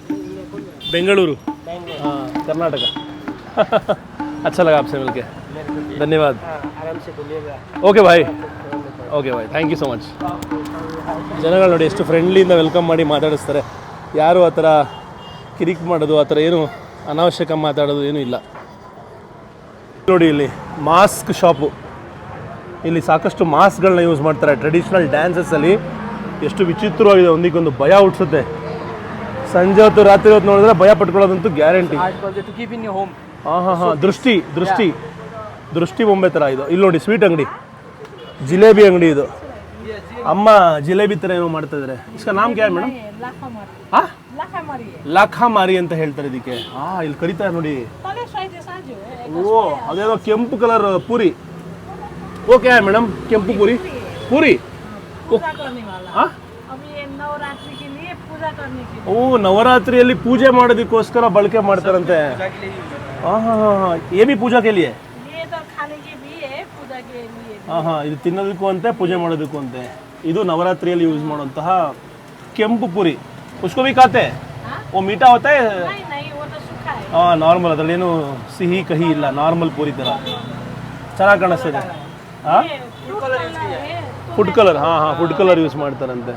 बेंगलुरु. बैंगलोर. हाँ कर्नाटका. अच्छा लगा आपसे मिलके. धन्यवाद. आराम से बोलिएगा. Okay bye. Okay bye. Thank you so much. ಜನಗಳು ನೋಡಿ ಎಷ್ಟು ಫ್ರೆಂಡ್ಲಿಯಿಂದ ವೆಲ್ಕಮ್ ಮಾಡಿ ಮಾತಾಡಿಸ್ತಾರೆ. ಯಾರು ಆ ಥರ ಕಿರಿಕ್ ಮಾಡೋದು ಆ ಥರ ಏನು ಅನಾವಶ್ಯಕ ಮಾತಾಡೋದು ಏನೂ ಇಲ್ಲ. ನೋಡಿ ಇಲ್ಲಿ ಮಾಸ್ಕ್ ಶಾಪು. ಇಲ್ಲಿ ಸಾಕಷ್ಟು ಮಾಸ್ಕ್ಗಳನ್ನ ಯೂಸ್ ಮಾಡ್ತಾರೆ. ಟ್ರೆಡಿಷ್ನಲ್ ಡ್ಯಾನ್ಸಸ್ಸಲ್ಲಿ ಎಷ್ಟು ವಿಚಿತ್ರವಾಗಿದೆ, ಒಂದಿಗೊಂದು ಭಯ ಹುಟ್ಟಿಸುತ್ತೆ. ಸಂಜೆ ಹೊತ್ತು ರಾತ್ರಿ ಹೊತ್ತು ನೋಡಿದ್ರೆ ಭಯ ಪಟ್ಕೊಳ್ಳೋದಂತೂ guarantee. to keep in your home. ಹಾಂ ಹಾಂ ಹಾಂ. ದೃಷ್ಟಿ ದೃಷ್ಟಿ ದೃಷ್ಟಿ ಬೊಂಬೆ ಥರ ಇದು. ಇಲ್ಲಿ ನೋಡಿ ಸ್ವೀಟ್ ಅಂಗಡಿ, ಜಿಲೇಬಿ ಅಂಗಡಿ ಇದು. ಅಮ್ಮ ಜಿಲೇಬಿ ಥರ ಏನೋ ಮಾಡ್ತಾ ಇದ್ದಾರೆ. ಇಸ್ಕ ನಾಮ್ ಕ್ಯಾ ಮೇಡಮ್? ಹಾಂ ಲಾಖಾ ಮಾರಿ ಅಂತ ಹೇಳ್ತಾರೆ ಇದಕ್ಕೆ. ಹಾಂ ಇಲ್ಲಿ ಕರೀತಾರೆ ನೋಡಿ. ಓ ಅದೇನೋ ಕೆಂಪು ಕಲರ್ ಪೂರಿ. ಓಕೆ ಮೇಡಮ್ ಕೆಂಪು ಪೂರಿ ಪೂರಿ. ಹಾಂ ಓ ನವರಾತ್ರಿಯಲ್ಲಿ ಪೂಜೆ ಮಾಡೋದಕ್ಕೋಸ್ಕರ ಬಳಕೆ ಮಾಡ್ತಾರಂತೆ. ಹಾಂ ಹಾಂ ಹಾಂ ಹಾಂ. ಏ ಬಿ ಪೂಜಾ ಕೆ ಲಿಯೆ? ಹಾಂ ಹಾಂ ಇದು ತಿನ್ನೋದಕ್ಕೂ ಅಂತೆ ಪೂಜೆ ಮಾಡೋದಕ್ಕೂ ಅಂತೆ. ಇದು ನವರಾತ್ರಿಯಲ್ಲಿ ಯೂಸ್ ಮಾಡುವಂತಹ ಕೆಂಪು ಪೂರಿ. ಉಸ್ಕೋ ಭಿ ಖಾತೆ? ಓ ಮೀಠಾ ಹೋತಾ ಹೈ? ಹಾಂ ನಾರ್ಮಲ್, ಅದರಲ್ಲೇನು ಸಿಹಿ ಕಹಿ ಇಲ್ಲ, ನಾರ್ಮಲ್ ಪೂರಿ ಥರ ಚೆನ್ನಾಗಿ ಕಾಣಿಸ್ತಿದೆ. ಹಾಂ ಫುಡ್ ಕಲರ್. ಹಾಂ ಹಾಂ ಫುಡ್ ಕಲರ್ ಯೂಸ್ ಮಾಡ್ತಾರಂತೆ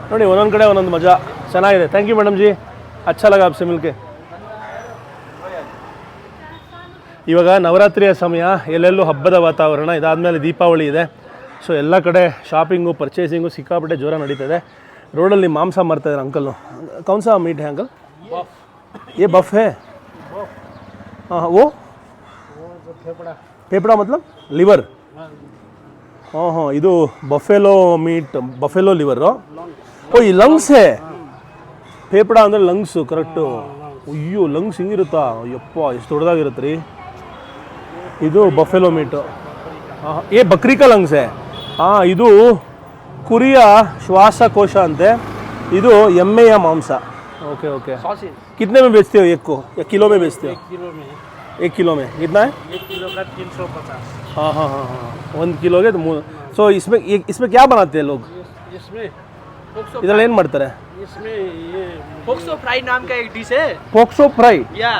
ನೋಡಿ. ಒಂದೊಂದು ಕಡೆ ಒಂದೊಂದು ಮಜಾ. ಚೆನ್ನಾಗಿದೆ. Thank you madam ji. ಅಚ್ಚಾ ಲಗಾ ಆಪ್ಸೆ ಮಿಲ್ಕೆ. ಇವಾಗ ನವರಾತ್ರಿಯ ಸಮಯ, ಎಲ್ಲೆಲ್ಲೂ ಹಬ್ಬದ ವಾತಾವರಣ. ಇದಾದಮೇಲೆ ದೀಪಾವಳಿ ಇದೆ. ಸೊ ಎಲ್ಲ ಕಡೆ ಶಾಪಿಂಗು ಪರ್ಚೇಸಿಂಗು ಸಿಕ್ಕಾಪಟ್ಟೆ ಜೋರ ನಡೀತದೆ. ರೋಡಲ್ಲಿ ಮಾಂಸ ಮಾರ್ತಾ ಇದ್ದಾರೆ ಅಂಕಲ್ನು. ಕೌನ್ ಸಾ ಮೀಟ್ ಹೈ ಅಂಕಲ್? ये बफ है? हाँ वो फेफड़ा मतलब लिवर. हाँ हाँ ಇದು ಬಫೆಲೋ ಮೀಟ್, ಬಫೆಲೋ ಲಿವರು. ಓ ಈ ಲಂಗ್ಸ್ ಹೇ. ಫೇಫಡ ಅಂದರೆ ಲಂಗ್ಸು ಕರೆಕ್ಟು. ಅಯ್ಯೋ ಲಂಗ್ಸ್ ಹಿಂಗಿರುತ್ತಾ? ಅಯ್ಯಪ್ಪ ಎಷ್ಟು ದೊಡ್ಡದಾಗಿರುತ್ತೆ ರೀ. ಇದು ಬಫೆಲೋ ಮೀಟು. ಹಾಂ ಏ ಬಕ್ರಿ ಕಾ ಲಂಗ್ಸ್ ಹೇ. ಹಾಂ ಇದು ಕುರಿಯ ಶ್ವಾಸಕೋಶ ಅಂತೆ. ಇದು ಎಮ್ಮೆಯ ಮಾಂಸ. Okay okay. कितने में बेचते हो एक को या किलो में बेचते हो? 1 किलो में. 1 किलो में कितना है? 1 किलो का 350. हाँ हाँ हाँ हाँ 1 किलो के. तो सो इसमें क्या बनाते हैं लोग? इसमें इधर ಏನು ಮಾಡ್ತಾರೆ? इसमें ये पोक्सो फ्राई नाम का एक डिश है. POCSO fry. या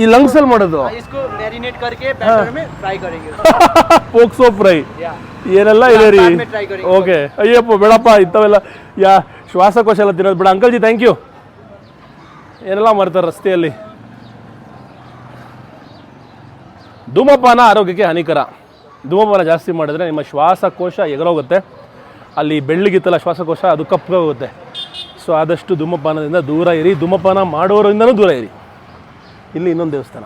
ಈ ಲಂಗ್ಸ್ ಅಲ್ಲಿ ಮಾಡೋದು. इसको मैरिनेट करके बैटर में फ्राई करेंगे. ಪೋಕ್ಸೋ ಫ್ರೈ या ಏನೆಲ್ಲ ಇದೆ ರೀ. बाद में ट्राई करेंगे. ಓಕೆ ಅಯ್ಯಪ್ಪ ಬೇಡಪ್ಪ ಇಂಥವೆಲ್ಲ ಯಾ ಶ್ವಾಸಕೋಶ ಎಲ್ಲ ತಿನ್ನೋದು ಬೇಡ. Uncle ji thank you. ಏನೆಲ್ಲ ಮಾಡ್ತಾರೆ ರಸ್ತೆಯಲ್ಲಿ. ಧೂಮಪಾನ ಆರೋಗ್ಯಕ್ಕೆ ಹಾನಿಕರ. ಧೂಮಪಾನ ಜಾಸ್ತಿ ಮಾಡಿದ್ರೆ ನಿಮ್ಮ ಶ್ವಾಸಕೋಶ ಎಗರೋಗುತ್ತೆ. ಅಲ್ಲಿ ಬೆಳ್ಳಗಿತ್ತಲ್ಲ ಶ್ವಾಸಕೋಶ, ಅದು ಕಪ್ಪಗೋಗುತ್ತೆ. ಸೊ ಆದಷ್ಟು ಧೂಮಪಾನದಿಂದ ದೂರ ಇರಿ. ಧೂಮಪಾನ ಮಾಡೋರಿಂದನೂ ದೂರ ಇರಿ. ಇಲ್ಲಿ ಇನ್ನೊಂದು ದೇವಸ್ಥಾನ.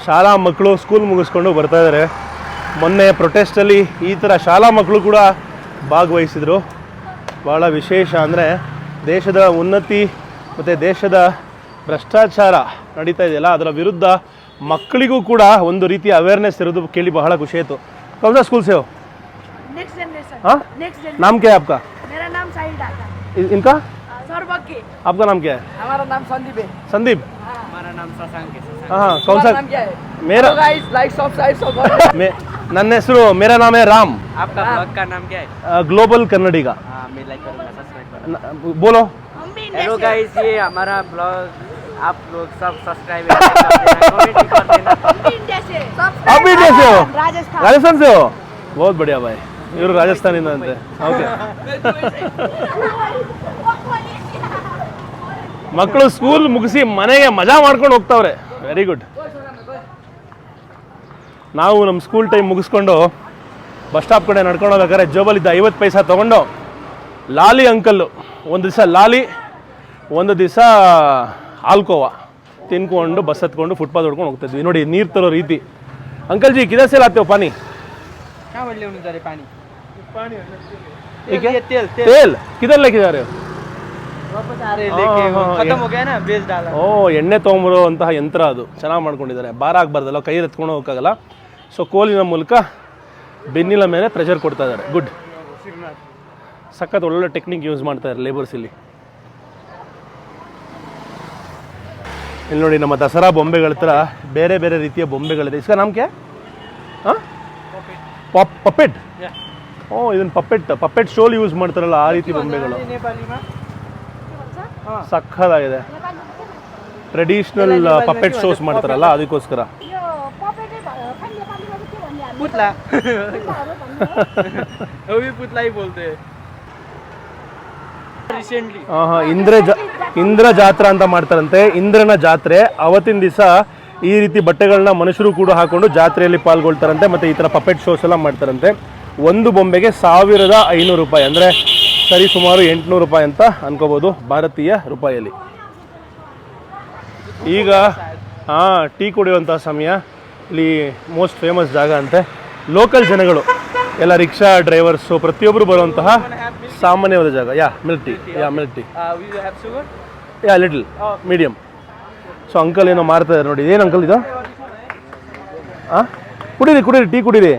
ಶಾಲಾ ಮಕ್ಕಳು ಸ್ಕೂಲ್ ಮುಗಿಸ್ಕೊಂಡು ಬರ್ತಾ ಇದ್ದಾರೆ. ಮೊನ್ನೆ ಪ್ರೊಟೆಸ್ಟಲ್ಲಿ ಈ ಥರ ಶಾಲಾ ಮಕ್ಕಳು ಕೂಡ ಭಾಗವಹಿಸಿದರು. ಭಾಳ ವಿಶೇಷ ಅಂದರೆ ದೇಶದ ಉನ್ನತಿ ಮತ್ತು ದೇಶದ ಭ್ರಷ್ಟಾಚಾರ ನಡೀತಾ ಇದೆಯಲ್ಲ, ಅದರ ವಿರುದ್ಧ ಮಕ್ಕಳಿಗೂ ಕೂಡ ಒಂದು ರೀತಿಯ ಅವೇರ್ನೆಸ್ ಇರೋದು ಕೇಳಿ ಬಹಳ ಖುಷಿ ಆಯಿತು. कौन सा स्कूल से हो? Next generation. हाँ, नेक्स्ट जनरेशन। नाम क्या है आपका? मेरा नाम साहिल डाका। इनका? सौरभक्की। आपका नाम क्या है? हमारा नाम संदीप है। संदीप? हमारा नाम शशांक है। हाँ, कौन सा? नाम क्या है? मेरा गाइस लाइक सब्सक्राइब ನನ್ನ ಹೆಸರು, मेरा नाम है राम। आपका ब्लॉग का नाम क्या है? ग्लोबल कन्नडिगा। हाँ, मैं लाइक करूंगा, सब्सक्राइब करूंगा। बोलो। हम भी हेलो गाइस, ये हमारा ब्लॉग, आप लोग सब सब्सक्राइब कर देना, कमेंट कर देना। इंडिया से। आप भी इंडिया से हो? राजस्थान। राजस्थान से हो? बहुत बढ़िया भाई. ಇವರು ರಾಜಸ್ಥಾನಿಂದ ಅಂತೆ. ಓಕೆ. ಮಕ್ಕಳು ಸ್ಕೂಲ್ ಮುಗಿಸಿ ಮನೆಗೆ ಮಜಾ ಮಾಡ್ಕೊಂಡು ಹೋಗ್ತಾವ್ರೆ. Very good. ನಾವು ನಮ್ಮ ಸ್ಕೂಲ್ ಟೈಮ್ ಮುಗಿಸ್ಕೊಂಡು ಬಸ್ ಸ್ಟಾಪ್ ಕಡೆ ನಡ್ಕೊಂಡು ಹೋಗ್ಬೇಕಾದ್ರೆ ಜೋಬಲ್ಲಿದ್ದ 50 ಪೈಸಾ ತೊಗೊಂಡು ಲಾಲಿ ಅಂಕಲ್ಲು ಒಂದು ದಿವಸ ಲಾಲಿ, ಒಂದು ದಿವಸ ಆಲ್ಕೋವಾ ತಿನ್ಕೊಂಡು ಬಸ್ ಹತ್ಕೊಂಡು ಫುಟ್ಪಾತ್ ಹೊಡ್ಕೊಂಡು ಹೋಗ್ತಿದ್ವಿ. ನೋಡಿ ನೀರು ತರೋ ರೀತಿ. ಅಂಕಲ್ ಜಿ ಕಿಧರ್ से लाते हो पानी? कहाँ बदले उन्हें जा रहे पानी? ठीक है? तेल तेल किधर लेके जा रहे हो? वापस आ रहे लेके, खत्म हो गया ना, बेच डाला। ಓ, ಎಣ್ಣೆ ತೊಗೊಂಬರೋ ಅಂತಹ ಯಂತ್ರ ಅದು. ಚೆನ್ನಾಗಿ ಮಾಡ್ಕೊಂಡಿದ್ದಾರೆ. ಭಾರ ಆಗಬಾರ್ದಲ್ಲ, ಕೈ ಎತ್ಕೊಂಡು ಹೋಗೋಕ್ಕಾಗಲ್ಲ. ಸೊ ಕೋಲಿನ ಮೂಲಕ ಬೆನ್ನಿನ ಮೇಲೆ ಪ್ರೆಷರ್ ಕೊಡ್ತಾ ಇದ್ದಾರೆ. ಗುಡ್. ಸಖತ್ ಒಳ್ಳೊಳ್ಳೆ ಟೆಕ್ನಿಕ್ ಯೂಸ್ ಮಾಡ್ತಾ ಇದ್ದಾರೆ ಲೇಬರ್ಸ್ ಇಲ್ಲಿ. ಇಲ್ಲಿ ನೋಡಿ ನಮ್ಮ ದಸರಾ ಬೊಂಬೆಗಳ ಹತ್ರ ಬೇರೆ ಬೇರೆ ರೀತಿಯ ಬೊಂಬೆಗಳಿದೆ. ಇಸ್ಕಾ ನಾಮ್ ಕ್ಯಾ? ಹಾಂ, ಪಪ್ಪೆಟ್. ಓ, ಇದನ್ನು ಪಪ್ಪೆಟ್ ಶೋಲ್ ಯೂಸ್ ಮಾಡ್ತಾರಲ್ಲ, ಆ ರೀತಿ ಬೊಂಬೆಗಳು. ಸಖತ್ತಾಗಿದೆ. ಟ್ರೆಡಿಷನಲ್ ಪಪ್ಪೆಟ್ ಶೋಸ್ ಮಾಡ್ತಾರಲ್ಲ, ಅದಕ್ಕೋಸ್ಕರ. पुतला वो भी पुतला ही बोलते हैं। रिसेंटली ಇಂದ್ರ ಜಾತ್ರಾ ಅಂತ ಮಾಡ್ತಾರಂತೆ. ಇಂದ್ರನ ಜಾತ್ರೆ ಅವತ್ತಿನ ದಿವಸ ಈ ರೀತಿ ಬಟ್ಟೆಗಳನ್ನ ಮನುಷ್ಯರು ಕೂಡ ಹಾಕೊಂಡು ಜಾತ್ರೆಯಲ್ಲಿ ಪಾಲ್ಗೊಳ್ತಾರಂತೆ. ಮತ್ತು ಈ ಥರ ಪಪ್ಪೆಟ್ ಶೋಸ್ ಎಲ್ಲ ಮಾಡ್ತಾರಂತೆ. ಒಂದು ಬೊಂಬೆಗೆ 1500 ರೂಪಾಯಿ, ಅಂದರೆ ಸರಿ ಸುಮಾರು 800 ರೂಪಾಯಿ ಅಂತ ಅನ್ಕೋಬೋದು ಭಾರತೀಯ ರೂಪಾಯಿಯಲ್ಲಿ. ಈಗ ಟೀ ಕುಡಿಯುವಂಥ ಸಮಯ. ಇಲ್ಲಿ ಮೋಸ್ಟ್ ಫೇಮಸ್ ಜಾಗ ಅಂತೆ. ಲೋಕಲ್ ಜನಗಳು ಎಲ್ಲ, ರಿಕ್ಷಾ ಡ್ರೈವರ್ಸು, ಪ್ರತಿಯೊಬ್ಬರು ಬರುವಂತಹ ಸಾಮಾನ್ಯವಾದ ಜಾಗ. Milk tea. Milk tea. we have sugar? Little medium. So uncle ಏನೋ ಮಾರ್ತಾ ಇದ್ದಾರೆ ನೋಡಿ. ಏನು ಅಂಕಲ್ ಇದು? ಕುಡೀರಿ ಟೀ ಕುಡೀರಿ.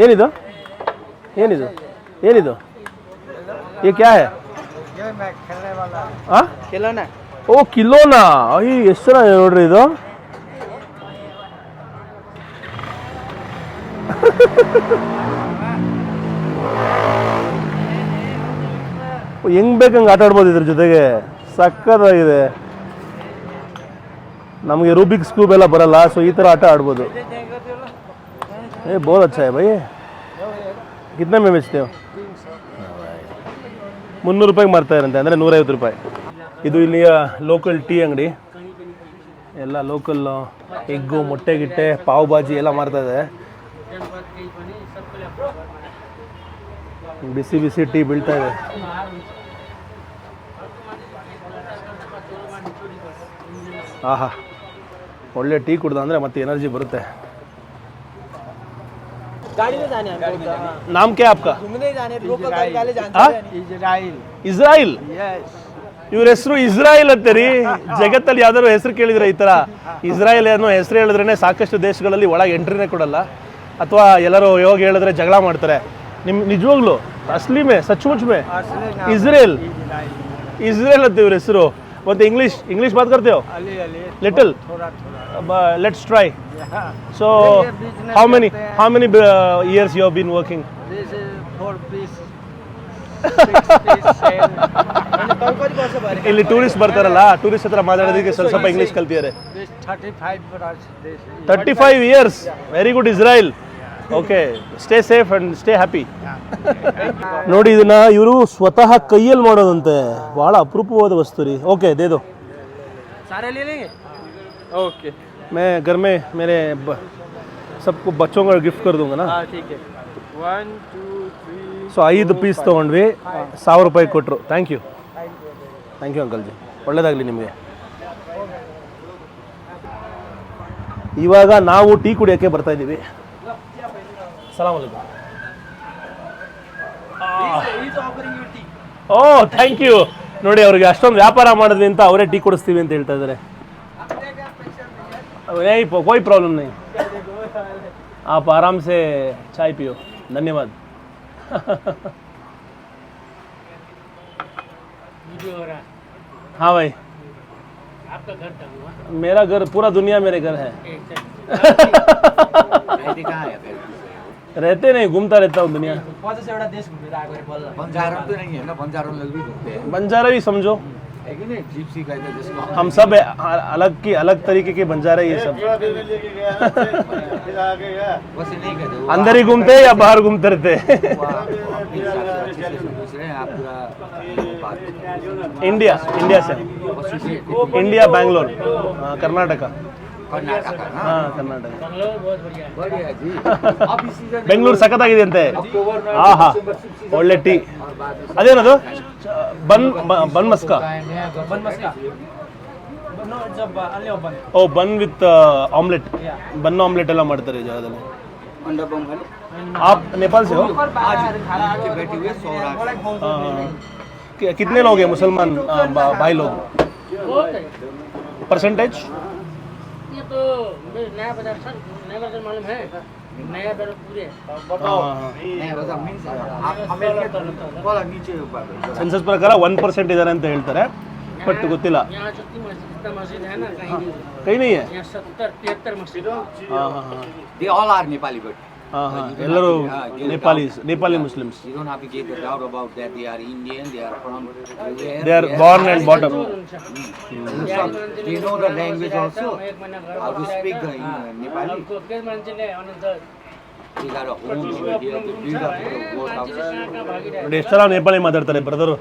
ಏನಿದು? ये क्या है? खिलौना। ಓ, ಕಿಲೋನಾ. ಅಯ್ಯ, ಎಷ್ಟು ಚೆನ್ನಾಗಿದೆ ನೋಡ್ರಿ ಇದು. ಹೆಂಗ್ ಬೇಕಂಗೆ ಆಟ ಆಡ್ಬೋದು ಇದ್ರ ಜೊತೆಗೆ. ಸಕ್ಕತ್ತಾಗಿದೆ. ನಮಗೆ ರೂಬಿಕ್ಸ್ ಕ್ಯೂಬ್ ಎಲ್ಲ ಬರಲ್ಲ, ಸೊ ಈ ಥರ ಆಟ ಆಡ್ಬೋದು. बहुत अच्छा है भाई. कितने में बेचते हो? 300 ರೂಪಾಯಿಗೆ ಮಾರ್ತಾ ಇರಂತೆ, ಅಂದರೆ 150 ರೂಪಾಯಿ. ಇದು ಇಲ್ಲಿಯ ಲೋಕಲ್ ಟೀ ಅಂಗಡಿ. ಎಲ್ಲ ಲೋಕಲ್ ಎಗ್ಗು, ಮೊಟ್ಟೆ ಗಿಟ್ಟೆ, ಪಾವ್ ಭಾಜಿ ಎಲ್ಲ ಮಾರ್ತಾ ಇದೆ. ಬಿಸಿ ಬಿಸಿ ಟೀ ಬೀಳ್ತಾ ಇದೆ. ಆಹಾ, ಒಳ್ಳೆ ಟೀ ಕುಡ್ದ ಅಂದರೆ ಮತ್ತೆ ಎನರ್ಜಿ ಬರುತ್ತೆ. गाड़ी में जाने हैं। नाम क्या है आपका? घूमने जाने, लोकल गाड़ी जानते हैं। इजराइल। ಇಸ್ರಾಯಿಲ್. यस। ಇವ್ರ ಹೆಸರು ಇಸ್ರಾಯಿಲ್ ಅಂತೀರಿ. ಜಗತ್ತಲ್ಲಿ ಯಾವ್ದಾದ್ರು ಹೆಸರು ಕೇಳಿದ್ರೆ ಈ ಥರ ಇಸ್ರಾಯಿಲ್ ಅನ್ನೋ ಹೆಸರು ಹೇಳಿದ್ರೇ ಸಾಕಷ್ಟು ದೇಶಗಳಲ್ಲಿ ಒಳಗೆ ಎಂಟ್ರಿನೇ ಕೊಡಲ್ಲ, ಅಥವಾ ಎಲ್ಲರೂ ಯೋಗ ಹೇಳಿದ್ರೆ ಜಗಳ ಮಾಡ್ತಾರೆ. ನಿಜವಾಗ್ಲು ಅಸ್ಲಿ ಮೇ ಸಚ್ಮುಚ್ ಮೇ ಇಸ್ರೇಲ್ ಅಂತ ಇವ್ರ ಹೆಸರು. ಮತ್ತೆ ಇಂಗ್ಲಿಷ್ ಬಾತ್ ಕರ್ತೆ ಹೋ? Little. Let's try. So how many years you have been working? This is 4 piece 6 piece 7. ಇಲ್ಲಿ ಟೂರಿಸ್ಟ್ ಬರ್ತಾರಲ್ಲ, ಟೂರಿಸ್ಟ್ ಹತ್ರ ಮಾತಾಡೋದಕ್ಕೆ ಸ್ವಲ್ಪ ಇಂಗ್ಲಿಷ್ ಕಲ್ತಿದ್ದಾರೆ. 35 35 years. Very good. Israel okay stay safe and stay happy. ನೋಡಿ ಇದನ್ನ ಇವರು ಸ್ವತಃ ಕೈಯಲ್ಲಿ ಮಾಡೋದಂತೆ, ಭಾಳ ಅಪರೂಪವಾದ ವಸ್ತು ರೀ. ಓಕೆ ದೇದು सारे ले लेंगे. ओके. मैं घर में मेरे सबको बच्चों का गिफ्ट कर दूंगा ना. हाँ ठीक है. 1 2 3. ಸೊ 5 ಪೀಸ್ ತೊಗೊಂಡ್ವಿ, 1000 ರೂಪಾಯಿ ಕೊಟ್ಟರು. ಥ್ಯಾಂಕ್ ಯು ಅಂಕಲ್ ಜಿ, ಒಳ್ಳೇದಾಗಲಿ ನಿಮಗೆ. ಇವಾಗ ನಾವು ಟೀ ಕುಡಿಯೋಕ್ಕೆ ಬರ್ತಾ ಇದ್ದೀವಿ. ಸಲಾಮ್ ಅಲೈಕುಮ್. He's offering you tea. Oh thank you. ನೋಡಿ ಅವ್ರಿಗೆ ಅಷ್ಟೊಂದು ವ್ಯಾಪಾರ ಮಾಡಿದ್ವಿ ಅಂತ ಅವರೇ ಟೀ ಕೊಡಿಸ್ತೀವಿ ಅಂತ ಹೇಳ್ತಾ ಇದ್ದಾರೆ. नहीं कोई प्रॉब्लम नहीं, आप आराम से चाय पियो. धन्यवाद. हाँ भाई, आपका घर कहाँ हुआ? मेरा घर, पूरा दुनिया मेरे घर है. रहते नहीं, घूमता रहता हूँ दुनिया. 50 एउटा देश घुमेर आएको रे बल्ल. बंजारा तो नहीं है ना, बंजारा लोग भी घूमते हैं, बंजारा भी समझो, है कि नहीं? जिप्सी कहते हैं जिसको. हम सब अलग तरीके के बंजारा ये सब. वैसे नहीं कहते वो. अंदर ही घूमते या बाहर घूमते रहते? वो आप अपने हिसाब से अच्छे से पूछ रहे हैं आप पूरा बात. इंडिया से, इंडिया बैंगलोर, कर्नाटका. कर्नाटका ना. हाँ कर्नाटಕ. बढ़िया जी. अभी सीजन ಬೆಂಗಳೂರು ಸಖತ್ತಾಗಿದೆ ಅಂತೆ. ಆಹಾ ಒಳ್ಳೆ ಟೀ. और बाद में ಅದೇನದು ಬನ್ ಮಸ್ಕಾ. बन मस्का. नो जब अन्य बन. ಓ ಬನ್ ವಿತ್ ಆಮ್ಲೆಟ್. ಬನ್ ಆಮ್ಲೆಟ್ ಎಲ್ಲ ಮಾಡ್ತಾರೆ ಈ ಜಾಗದಲ್ಲಿ. अंडा बम है. आप नेपाल से हो? आज के बैठे हुए 100 कितने लोग हैं मुसलमान भाई लोग? परसेंटेज? ये तो नया बाजार सर, नया बाजार मालूम है, नया बाजार पूरे. नहीं वैसा मीन्स आप अमेरिका वाला नीचे ऊपर. ಸೆನ್ಸಸ್ ಪ್ರಕಾರ 1% ಇದ್ದಾರೆ ಅಂತ ಹೇಳ್ತಾರೆ, ಬಟ್ ಗೊತ್ತಿಲ್ಲ. यहाँ जितनी मस्जिद, जितना मस्जिद है ना कहीं नहीं. ಕೈ नहीं है. यहाँ 70-73 मस्जिद. They all are Nepali, but ಎಲ್ಲರೂ Nepali Muslims. you don't have to get the doubt about that. They are Indian. They are from where they are born and bottom. they know the language also. एक महीना घर How to speak the Nepali. के मान्छेले अनन्तर They got a home over here. They build up the work house. कहाँ भागी ನೋಡಿ ಎಷ್ಟು ಸಲ ನೇಪಾಳಿ ಮಾತಾಡ್ತಾರೆ ಬ್ರದರು.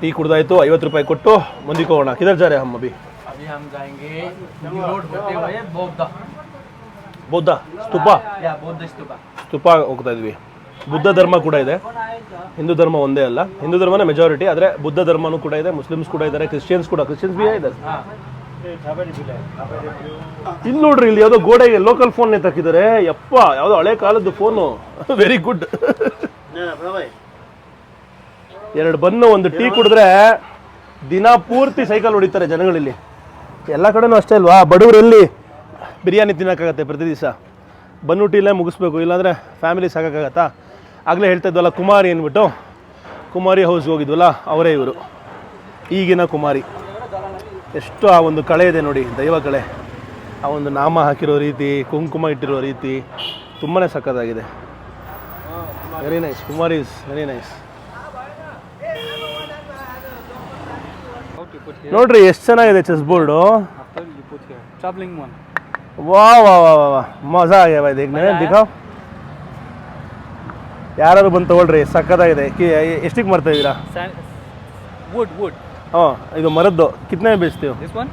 ಟೀ ಕುಡ್ದಾಯ್ತು, 50 ರೂಪಾಯಿ ಕೊಟ್ಟು ಮುಂದಕ್ಕೆ ಹೋಗೋಣ. ಕಿಧರ್ ಜಾ ರहे हम अभी? अभी हम जाएंगे रोड होते हुए ಬೌದ್ಧ ಸ್ತೂಪ. या बौद्ध स्तूप. ಸ್ತೂಪ ಹೋಗ್ತಾ ಇದ್ವಿ. ಬುದ್ಧ ಧರ್ಮ ಕೂಡ ಇದೆ, ಹಿಂದೂ ಧರ್ಮ ಒಂದೇ ಅಲ್ಲ. ಹಿಂದೂ ಧರ್ಮನೇ ಮೆಜಾರಿಟಿ, ಆದರೆ ಬುದ್ಧ ಧರ್ಮನೂ ಕೂಡ ಇದೆ, ಮುಸ್ಲಿಮ್ಸ್ ಕೂಡ ಇದ್ದಾರೆ, ಕ್ರಿಶ್ಚಿಯನ್ಸ್ ಬಿ ಇದೆ. ಇಲ್ಲಿ ನೋಡ್ರಿ, ಇಲ್ಲಿ ಯಾವುದೋ ಗೋಡೆಗೆ ಲೋಕಲ್ ಫೋನ್ ನೇತಾಕಿದ್ದಾರೆ. ಯಪ್ಪ, ಯಾವುದೋ ಹಳೆ ಕಾಲದ್ದು ಫೋನು. Very good. 2 ಬನ್ನು, ಒಂದು ಟೀ ಕುಡಿದ್ರೆ ದಿನ ಪೂರ್ತಿ ಸೈಕಲ್ ಹೊಡಿತಾರೆ ಜನಗಳಲ್ಲಿ. ಎಲ್ಲ ಕಡೆನೂ ಅಷ್ಟೇ ಅಲ್ವಾ? ಬಡವರಲ್ಲಿ ಬಿರಿಯಾನಿ ತಿನ್ನೋಕ್ಕಾಗತ್ತೆ ಪ್ರತಿ ದಿವಸ, ಬನ್ನು ಟೀಲೇ ಮುಗಿಸ್ಬೇಕು, ಇಲ್ಲಾಂದರೆ ಫ್ಯಾಮಿಲಿ ಸಾಕಾಗತ್ತಾ? ಆಗಲೇ ಹೇಳ್ತಾ ಇದ್ವಲ್ಲ ಕುಮಾರಿ ಅಂದ್ಬಿಟ್ಟು, ಕುಮಾರಿ ಹೌಸ್ಗೆ ಹೋಗಿದ್ವಲ್ಲ, ಅವರೇ ಇವರು, ಈಗಿನ ಕುಮಾರಿ. ಎಷ್ಟು ಆ ಒಂದು ಕಳೆ ಇದೆ ನೋಡಿ, ದೈವ ಕಳೆ. ಆ ಒಂದು ನಾಮ ಹಾಕಿರೋ ರೀತಿ, ಕುಂಕುಮ ಇಟ್ಟಿರೋ ರೀತಿ ತುಂಬಾ ಸಕ್ಕತ್ತಾಗಿದೆ. Very nice. Kumari is very nice. ನೋಡ್ರಿ ಎಷ್ಟು ಚೆನ್ನಾಗಿದೆ ಚೆಸ್ ಬೋರ್ಡು. Travelling one. वाह वाह वाह वाह, मज़ा आ गया भाई देखने में. दिखाओ, ಯಾರು ಬಂದು ತಗೊಳ್ರಿ, ಸಕ್ಕತ್ತಾಗಿದೆ. ಎಷ್ಟಿಗೆ ಮಾಡ್ತಾ ಇದ್ದೀರಾ? वुड. ಹಾಂ, ಇದು ಮರದ್ದು. ಕಿತ್ನೆ ಬೇಚ್ತೀವಿ? This one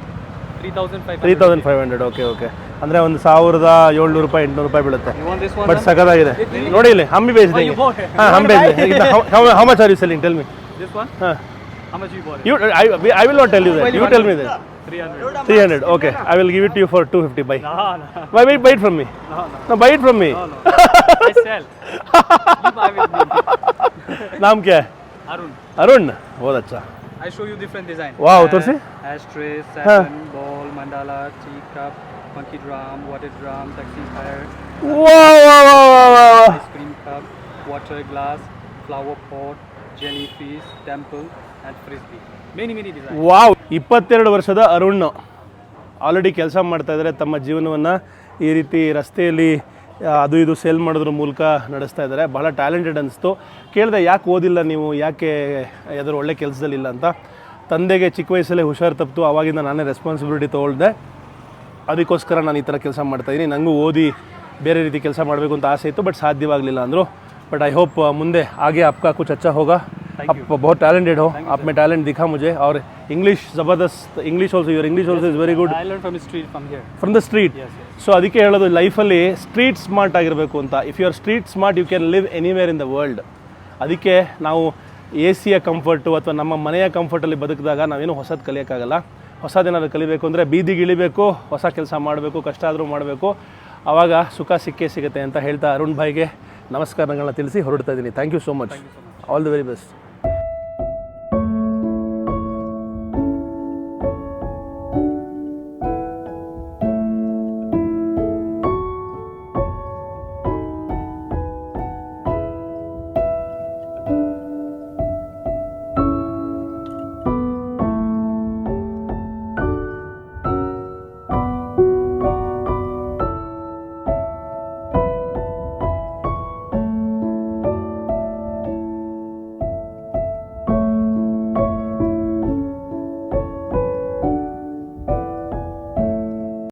3500. 3500. ಓಕೆ ಓಕೆ, ಅಂದರೆ ಒಂದು 1700 ರೂಪಾಯಿ 800 ರೂಪಾಯಿ ಬೀಳುತ್ತೆ. You want this one? But ಸಕ್ಕತ್ತಾಗಿದೆ. ನೋಡಿ ಇಲ್ಲಿ ಹಮ್ಮಿ ಬೇಚ್ತೀವಿ. ಹಾಂ, ಹಮ್ ಬೇಚ್ತೀವಿ. How much are you selling? Tell me. This one? ಹಾಂ, How much you bought? you I will not tell you that. You tell me that. 300. Okay, I will give it to you for 250. Buy. No. Buy it from me. No, buy it from me. No. I sell. You buy with me. नाम क्या है? अरुण. बहुत अच्छा. I show you different design. Wow, तोरसी? Ashtray, satin, ball, mandala, teacup, monkey drum, water drum, taxi tire, Wow. ice cream cup, water glass, flower pot, jellyfish, temple, and frisbee. Many designs. Wow. 22 ವರ್ಷದ Arun already ಕೆಲಸ ಮಾಡ್ತಾ ಇದ್ದಾರೆ. ತಮ್ಮ ಜೀವನವನ್ನು ಈ ರೀತಿ ರಸ್ತೆಯಲ್ಲಿ ಅದು ಇದು ಸೇಲ್ ಮಾಡೋದ್ರ ಮೂಲಕ ನಡೆಸ್ತಾ ಇದ್ದಾರೆ. ಬಹಳ ಟ್ಯಾಲೆಂಟೆಡ್ ಅನಿಸ್ತು. ಕೇಳಿದೆ ಯಾಕೆ ಓದಿಲ್ಲ ನೀವು, ಯಾಕೆ ಯಾವ್ದಾದ್ರು ಒಳ್ಳೆ ಕೆಲಸದಲ್ಲಿಲ್ಲ ಅಂತ. ತಂದೆಗೆ ಚಿಕ್ಕ ವಯಸ್ಸಲ್ಲೇ ಹುಷಾರು ತಪ್ಪಿತು, ಆವಾಗಿಂದ ನಾನೇ ರೆಸ್ಪಾನ್ಸಿಬಿಲಿಟಿ ತೊಗೊಳ್ದೆ. ಅದಕ್ಕೋಸ್ಕರ ನಾನು ಈ ಥರ ಕೆಲಸ ಮಾಡ್ತಾಯಿದ್ದೀನಿ. ನನಗೂ ಓದಿ ಬೇರೆ ರೀತಿ ಕೆಲಸ ಮಾಡಬೇಕು ಅಂತ ಆಸೆ ಇತ್ತು, ಬಟ್ ಸಾಧ್ಯವಾಗಲಿಲ್ಲ ಅಂದರು. बट आई होप ಮುಂದೆ आगे आपका कुछ अच्छा होगा. आप बहुत टैलेंटेड हो, आप में टैलेंट दिखा मुझे. और इंग्लिश ज़बरदस्त, English also, your English also is very good. I learned from the street from here. From the street. So ಅದಕ್ಕೆ ಹೇಳೋದು ಲೈಫಲ್ಲಿ ಸ್ಟ್ರೀಟ್ ಸ್ಮಾರ್ಟ್ ಆಗಿರಬೇಕು ಅಂತ. If you are street smart you can live anywhere in the world. ಅದಕ್ಕೆ ನಾವು A ಸಿಯ comfort ಅಥವಾ ನಮ್ಮ ಮನೆಯ ಕಂಫರ್ಟಲ್ಲಿ ಬದುಕಿದಾಗ ನಾವೇನು ಹೊಸದು ಕಲಿಯೋಕ್ಕಾಗಲ್ಲ. ಹೊಸದೇನಾದ್ರು ಕಲಿಬೇಕು ಅಂದರೆ ಬೀದಿಗೆ ಇಳಿಬೇಕು, ಹೊಸ ಕೆಲಸ ಮಾಡಬೇಕು, ಕಷ್ಟ ಆದರೂ ಮಾಡಬೇಕು, ಆವಾಗ ಸುಖ ಸಿಕ್ಕೇ ಸಿಗುತ್ತೆ ಅಂತ ಹೇಳ್ತಾ ಅರುಣ್ ಭಾಯ್ಗೆ ನಮಸ್ಕಾರಗಳನ್ನ ತಿಳಿಸಿ ಹೊರಡ್ತಾ ಇದ್ದೀನಿ. Thank you so much. All the very best.